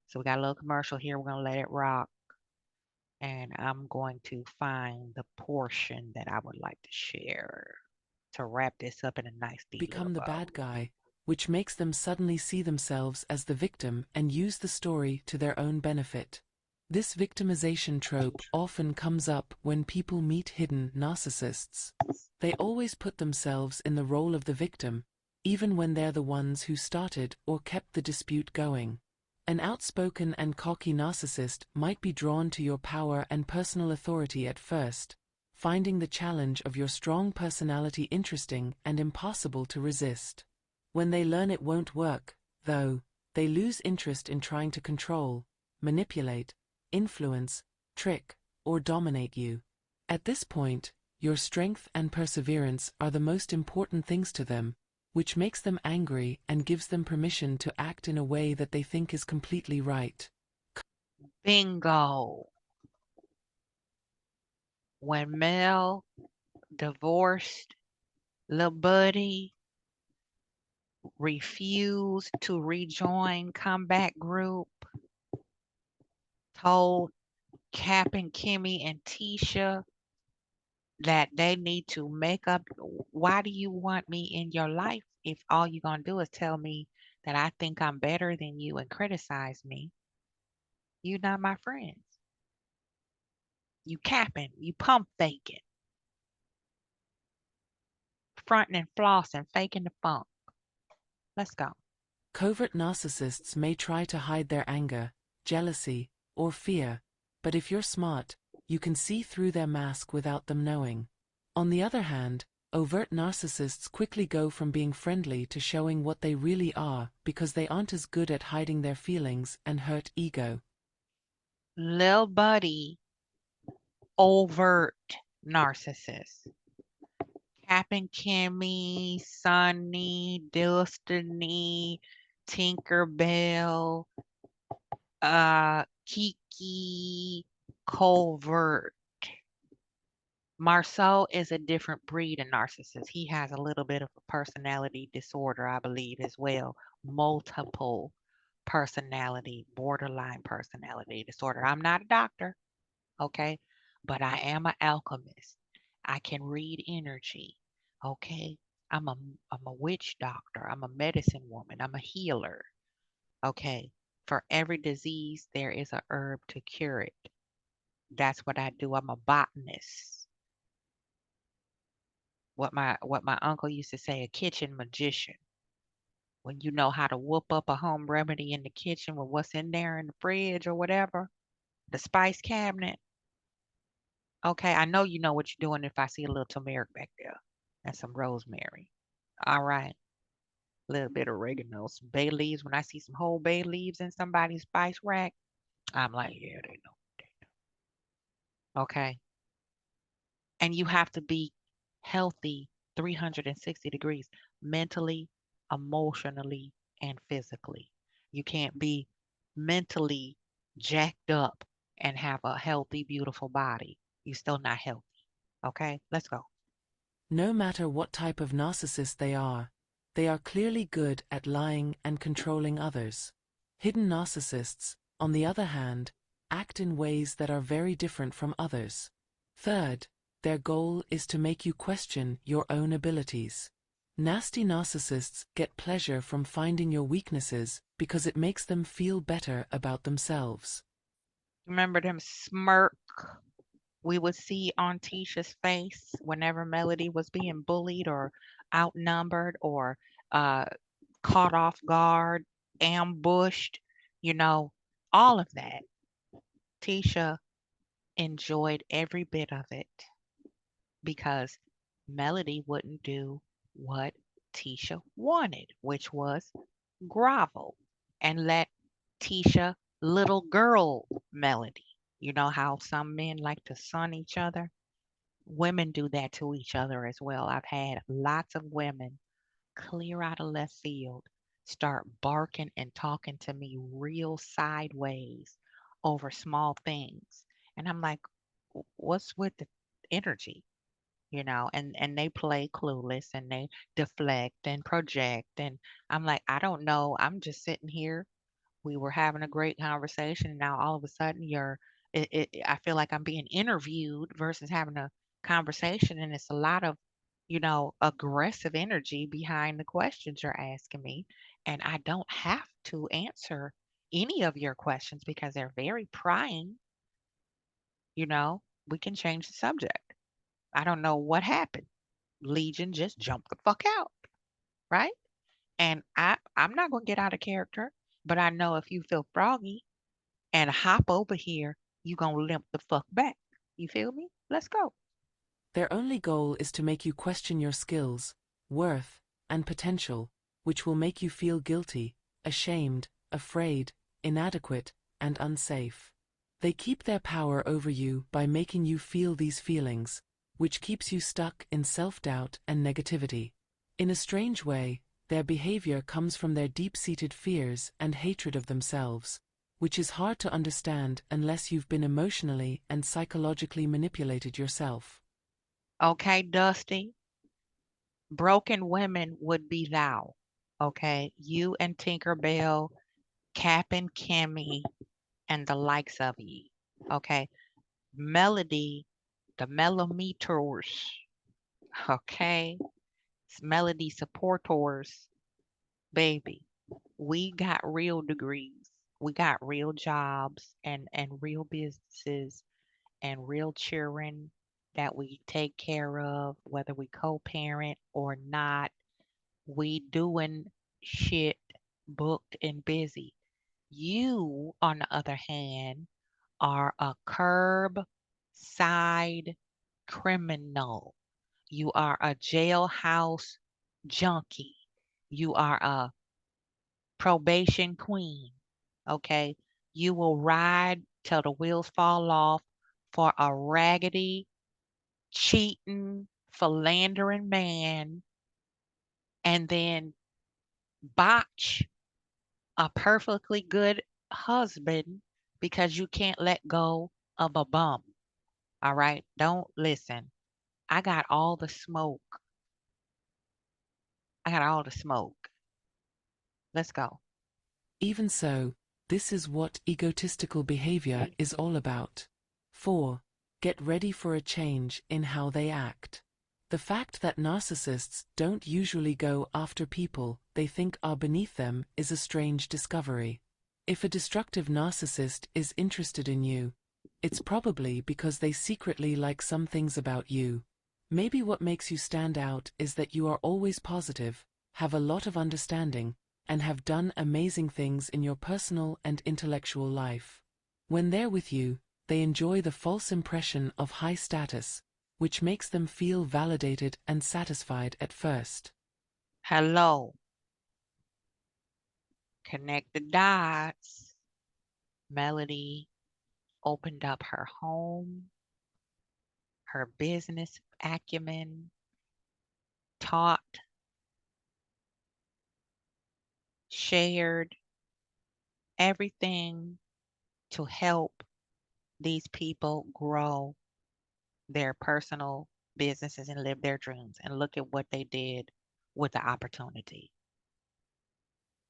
So we got a little commercial here. We're gonna let it rock. And I'm going to find the portion that I would like to share to wrap this up in a nice neat little Become the bow. bad guy, which makes them suddenly see themselves as the victim and use the story to their own benefit. This victimization trope often comes up when people meet hidden narcissists. They always put themselves in the role of the victim, even when they're the ones who started or kept the dispute going. An outspoken and cocky narcissist might be drawn to your power and personal authority at first, finding the challenge of your strong personality interesting and impossible to resist. When they learn it won't work, though, they lose interest in trying to control, manipulate, influence, trick, or dominate you. At this point, your strength and perseverance are the most important things to them, which makes them angry and gives them permission to act in a way that they think is completely right. Bingo. When Mel divorced Lil Buddy, refused to rejoin comeback group, told Cap and Kimmy and Tisha that they need to make up. Why do you want me in your life if all you're going to do is tell me that I think I'm better than you and criticize me? You're not my friends. You capping, you pump faking, fronting and flossing, faking the funk. Let's go. Covert narcissists may try to hide their anger, jealousy, or fear, but if you're smart, you can see through their mask without them knowing. On the other hand, overt narcissists quickly go from being friendly to showing what they really are because they aren't as good at hiding their feelings and hurt ego. Lil Buddy, overt narcissist. Cap and Kimmy, Sunny, Destiny, Tinkerbell, Kiki, covert. Marceau is a different breed of narcissist. He has a little bit of a personality disorder, I believe, as well. Multiple personality, borderline personality disorder. I'm not a doctor, okay? But I am an alchemist. I can read energy, okay? I'm a witch doctor. I'm a medicine woman. I'm a healer, okay? For every disease, there is a herb to cure it. That's what I do. I'm a botanist. What my uncle used to say, a kitchen magician. When you know how to whoop up a home remedy in the kitchen with what's in there in the fridge or whatever, the spice cabinet. Okay, I know you know what you're doing if I see a little turmeric back there and some rosemary. All right, a little bit of oregano, some bay leaves. When I see some whole bay leaves in somebody's spice rack, I'm like, yeah, they know. They know. Okay, and you have to be healthy 360 degrees mentally, emotionally, and physically. You can't be mentally jacked up and have a healthy, beautiful body. You're still not healthy. Okay, let's go. No matter what type of narcissist they are clearly good at lying and controlling others. Hidden narcissists, on the other hand, act in ways that are very different from others. Third, their goal is to make you question your own abilities. Nasty narcissists get pleasure from finding your weaknesses because it makes them feel better about themselves. Remember them smirk we would see on Tisha's face whenever Melody was being bullied or outnumbered or uh, caught off guard, ambushed, you know, all of that. Tisha enjoyed every bit of it because Melody wouldn't do what Tisha wanted, which was grovel and let Tisha little girl Melody. You know how some men like to sun each other? Women do that to each other as well. I've had lots of women clear out of left field start barking and talking to me real sideways over small things. And I'm like, what's with the energy? And they play clueless and they deflect and project. And I'm like, I don't know. I'm just sitting here. We were having a great conversation, and now all of a sudden I feel like I'm being interviewed versus having a conversation, and it's a lot of, aggressive energy behind the questions you're asking me, and I don't have to answer any of your questions because they're very prying. We can change the subject. I don't know what happened. Legion just jumped the fuck out, right? And I'm not gonna get out of character, but I know if you feel froggy and hop over here, you gonna limp the fuck back. You feel me? Let's go. Their only goal is to make you question your skills, worth, and potential, which will make you feel guilty, ashamed, afraid, inadequate, and unsafe. They keep their power over you by making you feel these feelings, which keeps you stuck in self-doubt and negativity. In a strange way, their behavior comes from their deep-seated fears and hatred of themselves, which is hard to understand unless you've been emotionally and psychologically manipulated yourself. Okay, Dusty. Broken women would be thou. Okay, you and Tinkerbell, Cap and Kimmy, and the likes of ye. Okay, Melody, the Melometers. Okay, Melody supporters, baby. We got real degrees. We got real jobs and real businesses and real children that we take care of, whether we co-parent or not. We doing shit booked and busy. You, on the other hand, are a curb side criminal. You are a jailhouse junkie. You are a probation queen. Okay. You will ride till the wheels fall off for a raggedy, cheating, philandering man and then botch a perfectly good husband because you can't let go of a bum. All right. Don't listen. I got all the smoke. I got all the smoke. Let's go. Even so, this is what egotistical behavior is all about. 4. Get ready for a change in how they act. The fact that narcissists don't usually go after people they think are beneath them is a strange discovery. If a destructive narcissist is interested in you, it's probably because they secretly like some things about you. Maybe what makes you stand out is that you are always positive, have a lot of understanding, and have done amazing things in your personal and intellectual life. When they're with you, they enjoy the false impression of high status, which makes them feel validated and satisfied at first. Hello. Connect the dots. Melody opened up her home, her business acumen, taught, shared everything to help these people grow their personal businesses and live their dreams. And look at what they did with the opportunity.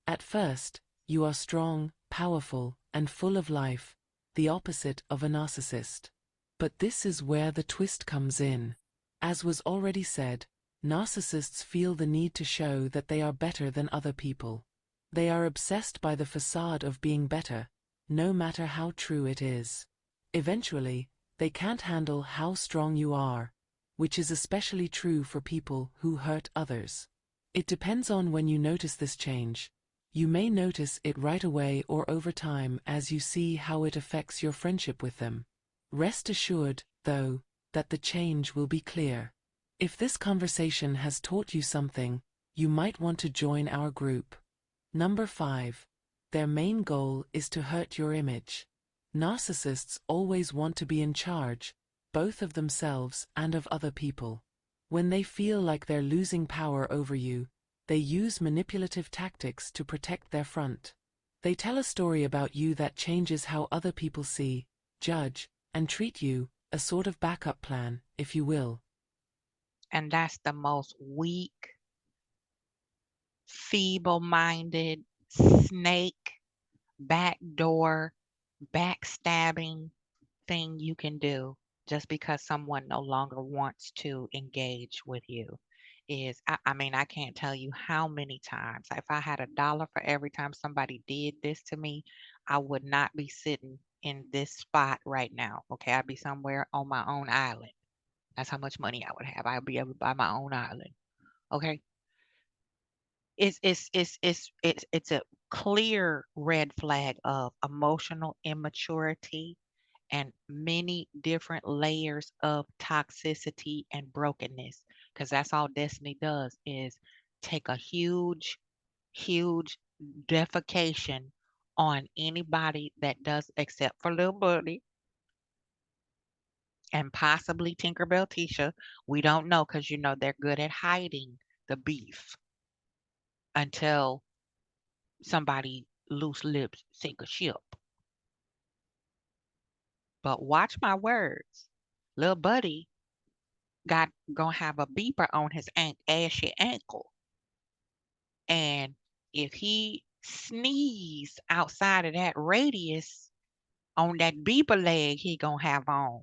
At first, you are strong, powerful, and full of life, the opposite of a narcissist. But this is where the twist comes in. As was already said, narcissists feel the need to show that they are better than other people. They are obsessed by the facade of being better, no matter how true it is. Eventually, They can't handle how strong you are, which is especially true for people who hurt others. It depends on when you notice this change. You may notice it right away or over time as you see how it affects your friendship with them. Rest assured, though, that the change will be clear. If this conversation has taught you something, you might want to join our group. Number 5. Their main goal is to hurt your image. Narcissists always want to be in charge, both of themselves and of other people. When they feel like they're losing power over you, they use manipulative tactics to protect their front. They tell a story about you that changes how other people see, judge, and treat you, a sort of backup plan, if you will. And that's the most weak, feeble-minded, snake, backdoor, backstabbing thing you can do just because someone no longer wants to engage with you. I mean, I can't tell you how many times. If I had $1 for every time somebody did this to me, I would not be sitting in this spot right now. Okay, I'd be somewhere on my own island. That's how much money I would have. I'd be able to buy my own island. Okay. It's a clear red flag of emotional immaturity and many different layers of toxicity and brokenness, because that's all Destiny does is take a huge defecation on anybody that does, except for Lil Buddy and possibly Tinkerbell Tisha. We don't know, because they're good at hiding the beef until somebody loose lips sink a ship. But watch my words. Lil Buddy gonna have a beeper on his ashy ankle. And if he sneezed outside of that radius on that beeper leg he gonna have on,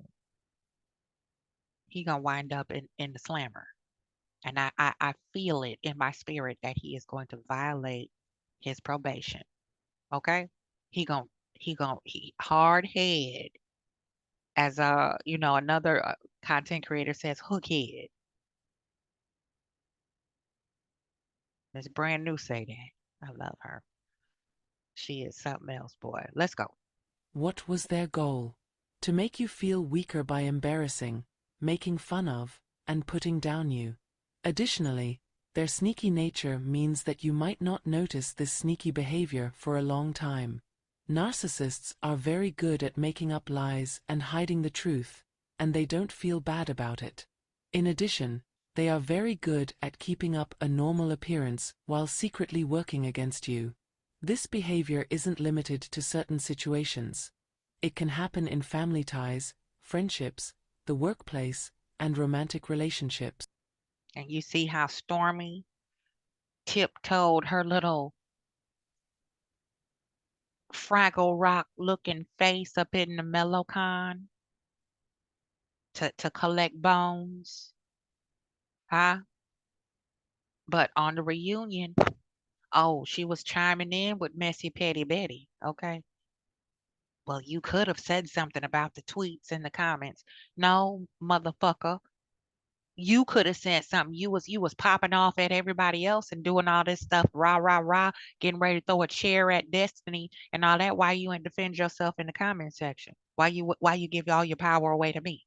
he gonna wind up in the slammer. And I feel it in my spirit that he is going to violate his probation. Okay? He hard head, as another content creator says, hook head. Miss Brand New say that. I love her. She is something else, boy. Let's go. What was their goal? To make you feel weaker by embarrassing, making fun of, and putting down you. Additionally, their sneaky nature means that you might not notice this sneaky behavior for a long time. Narcissists are very good at making up lies and hiding the truth, and they don't feel bad about it. In addition, they are very good at keeping up a normal appearance while secretly working against you. This behavior isn't limited to certain situations. It can happen in family ties, friendships, the workplace, and romantic relationships. And you see how Stormy tiptoed her little Fraggle Rock looking face up in the Mellowcon to collect bones, huh? But on the reunion, oh, she was chiming in with Messy Petty Betty, okay? Well, you could have said something about the tweets in the comments. No, motherfucker. You could have said something. You was popping off at everybody else and doing all this stuff, rah, rah, rah, getting ready to throw a chair at Destiny and all that. Why you ain't defend yourself in the comment section? Why you give all your power away to me?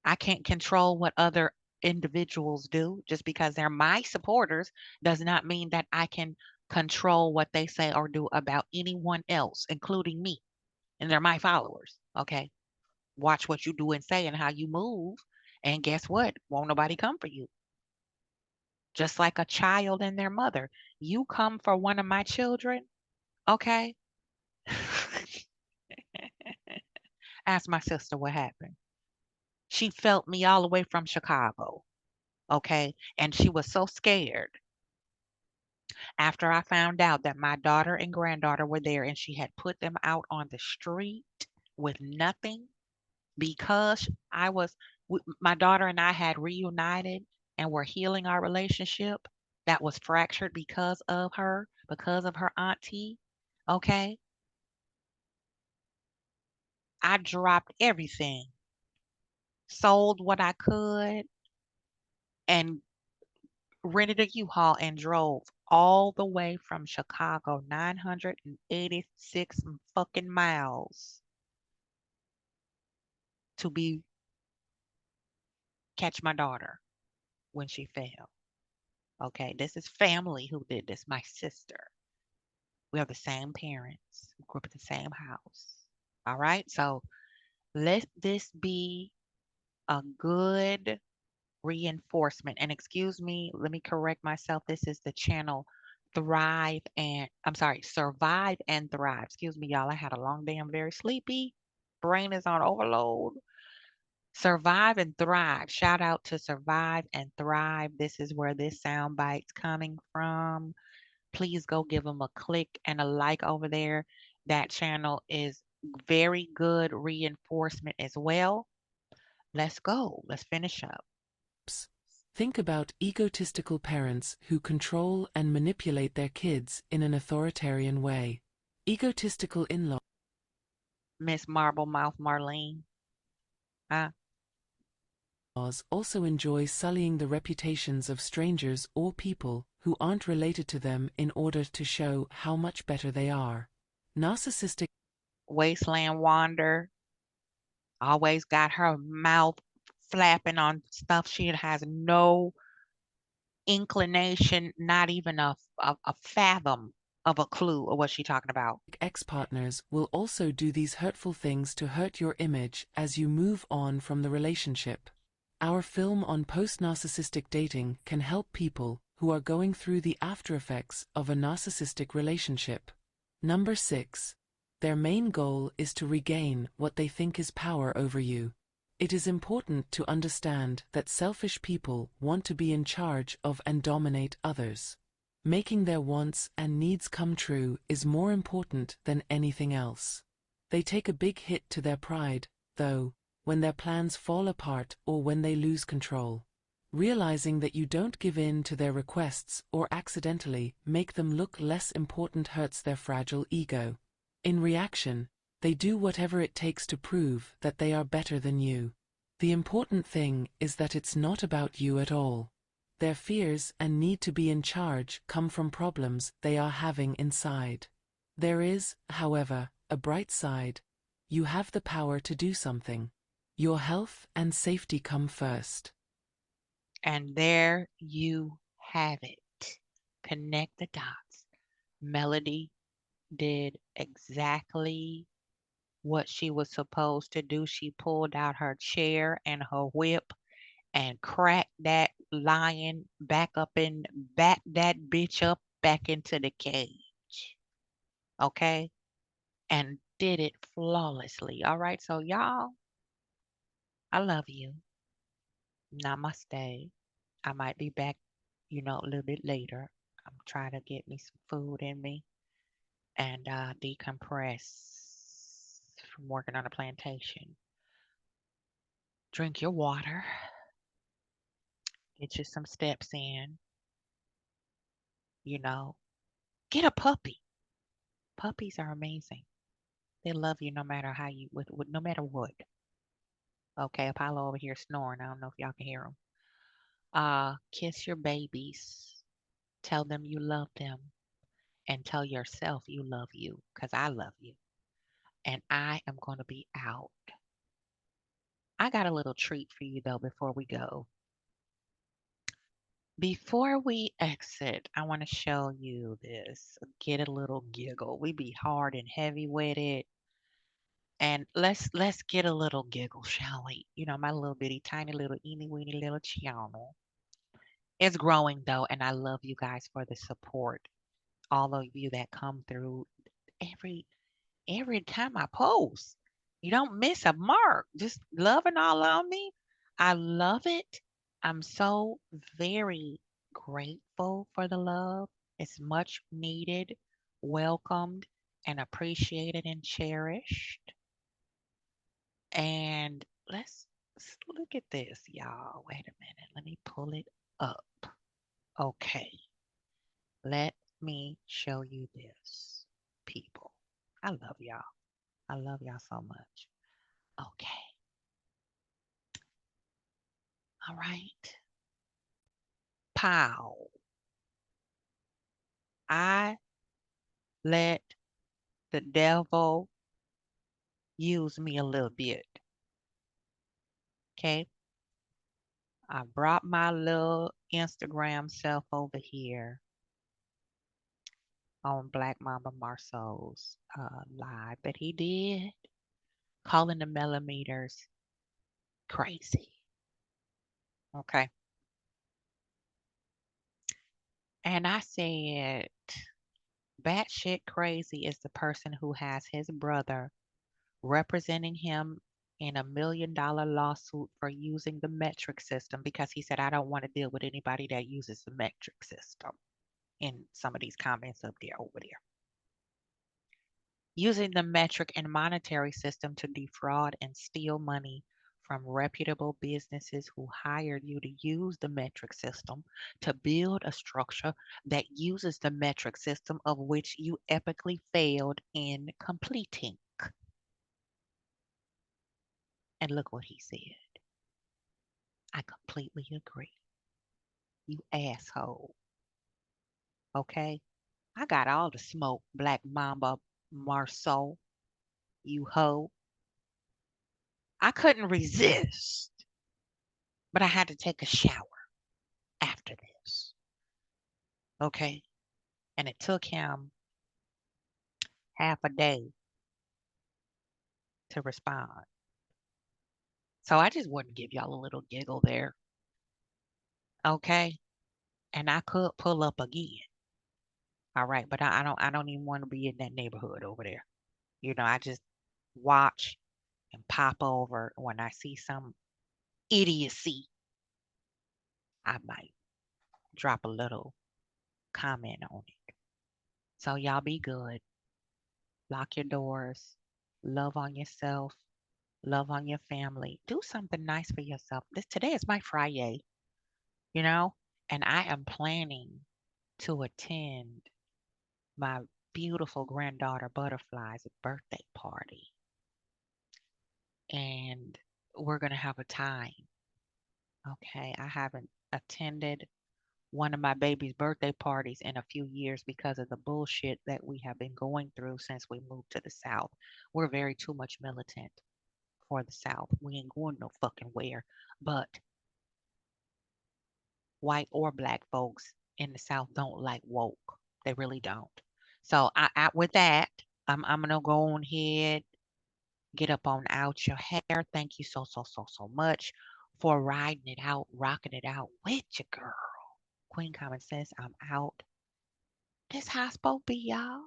I can't control what other individuals do. Just because they're my supporters does not mean that I can control what they say or do about anyone else, including me. And they're my followers. Okay. Watch what you do and say and how you move. And guess what? Won't nobody come for you. Just like a child and their mother. You come for one of my children, okay? Ask my sister what happened. She felt me all the way from Chicago, okay? And she was so scared after I found out that my daughter and granddaughter were there and she had put them out on the street with nothing because my daughter and I had reunited and were healing our relationship that was fractured because of her auntie. Okay. I dropped everything sold what I could, and rented a U-Haul and drove all the way from Chicago, 986 fucking miles to be catch my daughter when she fell. Okay, this is family who did this. My sister. We have the same parents. We grew up in the same house. All right, so let this be a good reinforcement. And excuse me, let me correct myself. This is the channel Thrive and I'm sorry, Survive and Thrive. Excuse me, y'all. I had a long day. I'm very sleepy. Brain is on overload. Survive and Thrive. Shout out to Survive and Thrive. This is where this sound bite's coming from. Please go give them a click and a like over there. That channel is very good reinforcement as well. Let's go. Let's finish up. Think about egotistical parents who control and manipulate their kids in an authoritarian way. Egotistical in-laws Miss Marble Mouth Marlene. Huh? also enjoy sullying the reputations of strangers or people who aren't related to them in order to show how much better they are. Narcissistic Wasteland Wander. Always got her mouth flapping on stuff she has no inclination, not even a fathom of a clue of what she's talking about. ex-partners will also do these hurtful things to hurt your image as you move on from the relationship. Our film on post-narcissistic dating can help people who are going through the after-effects of a narcissistic relationship. Number 6. Their main goal is to regain what they think is power over you. It is important to understand that selfish people want to be in charge of and dominate others. Making their wants and needs come true is more important than anything else. They take a big hit to their pride, though, when their plans fall apart or when they lose control. Realizing that you don't give in to their requests or accidentally make them look less important hurts their fragile ego. In reaction, they do whatever it takes to prove that they are better than you. The important thing is that it's not about you at all. Their fears and need to be in charge come from problems they are having inside. There is, however, a bright side. You have the power to do something. Your health and safety come first. And there you have it. Connect the dots. Melody did exactly what she was supposed to do. She pulled out her chair and her whip and cracked that lion back up and back that bitch up back into the cage. Okay? And did it flawlessly. All right. So y'all, I love you. Namaste. I might be back, a little bit later. I'm trying to get me some food in me and decompress from working on a plantation. Drink your water. Get you some steps in. You know, get a puppy. Puppies are amazing. They love you no matter how you, with no matter what. Okay, Apollo over here snoring. I don't know if y'all can hear him. Kiss your babies. Tell them you love them. And tell yourself you love you, because I love you. And I am going to be out. I got a little treat for you, though, before we go. Before we exit, I want to show you this. Get a little giggle. We be hard and heavy with it. And let's get a little giggle, shall we? My little bitty, tiny little eeny weeny little channel. It's growing though, and I love you guys for the support. All of you that come through every every time I post. You don't miss a mark. Just loving all on me. I love it. I'm so very grateful for the love. It's much needed, welcomed, and appreciated and cherished. And let's look at this, y'all. Wait a minute. Let me pull it up. Okay. Let me show you this, people. I love y'all. I love y'all so much. Okay. All right. Pow. I let the devil use me a little bit. Okay. I brought my little Instagram self over here on Black Mamba Marceau's live that he did, calling the millimeters crazy. Okay. And I said, batshit crazy is the person who has his brother representing him in $1 million lawsuit for using the metric system because he said, I don't want to deal with anybody that uses the metric system in some of these comments up there over there. Using the metric and monetary system to defraud and steal money from reputable businesses who hired you to use the metric system to build a structure that uses the metric system of which you epically failed in completing. And look what he said. I completely agree. You asshole. Okay? I got all the smoke, Black Mamba Marceau. You hoe. I couldn't resist, but I had to take a shower after this. Okay? And it took him half a day to respond. So I just wanted to give y'all a little giggle there. Okay? And I could pull up again. All right, but I don't even want to be in that neighborhood over there. I just watch and pop over when I see some idiocy. I might drop a little comment on it. So y'all be good. Lock your doors. Love on yourself. Love on your family. Do something nice for yourself. Today is my Friday, you know, and I am planning to attend my beautiful granddaughter Butterfly's birthday party. And we're going to have a time. Okay, I haven't attended one of my baby's birthday parties in a few years because of the bullshit that we have been going through since we moved to the South. We're very too much militant for the South. We ain't going no fucking where. But white or black folks in the South don't like woke. They really don't. So with that, I'm gonna go on ahead, get up on out your hair. Thank you so much for riding it out, rocking it out with your girl. Queen Common Sense, I'm out. This how it's supposed to be, y'all.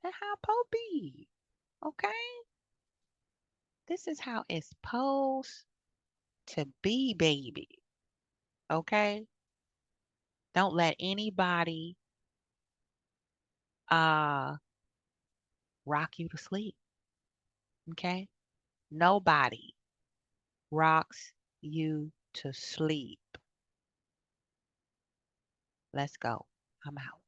This how it's supposed to be. Okay? This is how it's supposed to be, baby. Okay? Don't let anybody uh rock you to sleep. Okay? Nobody rocks you to sleep. Let's go. I'm out.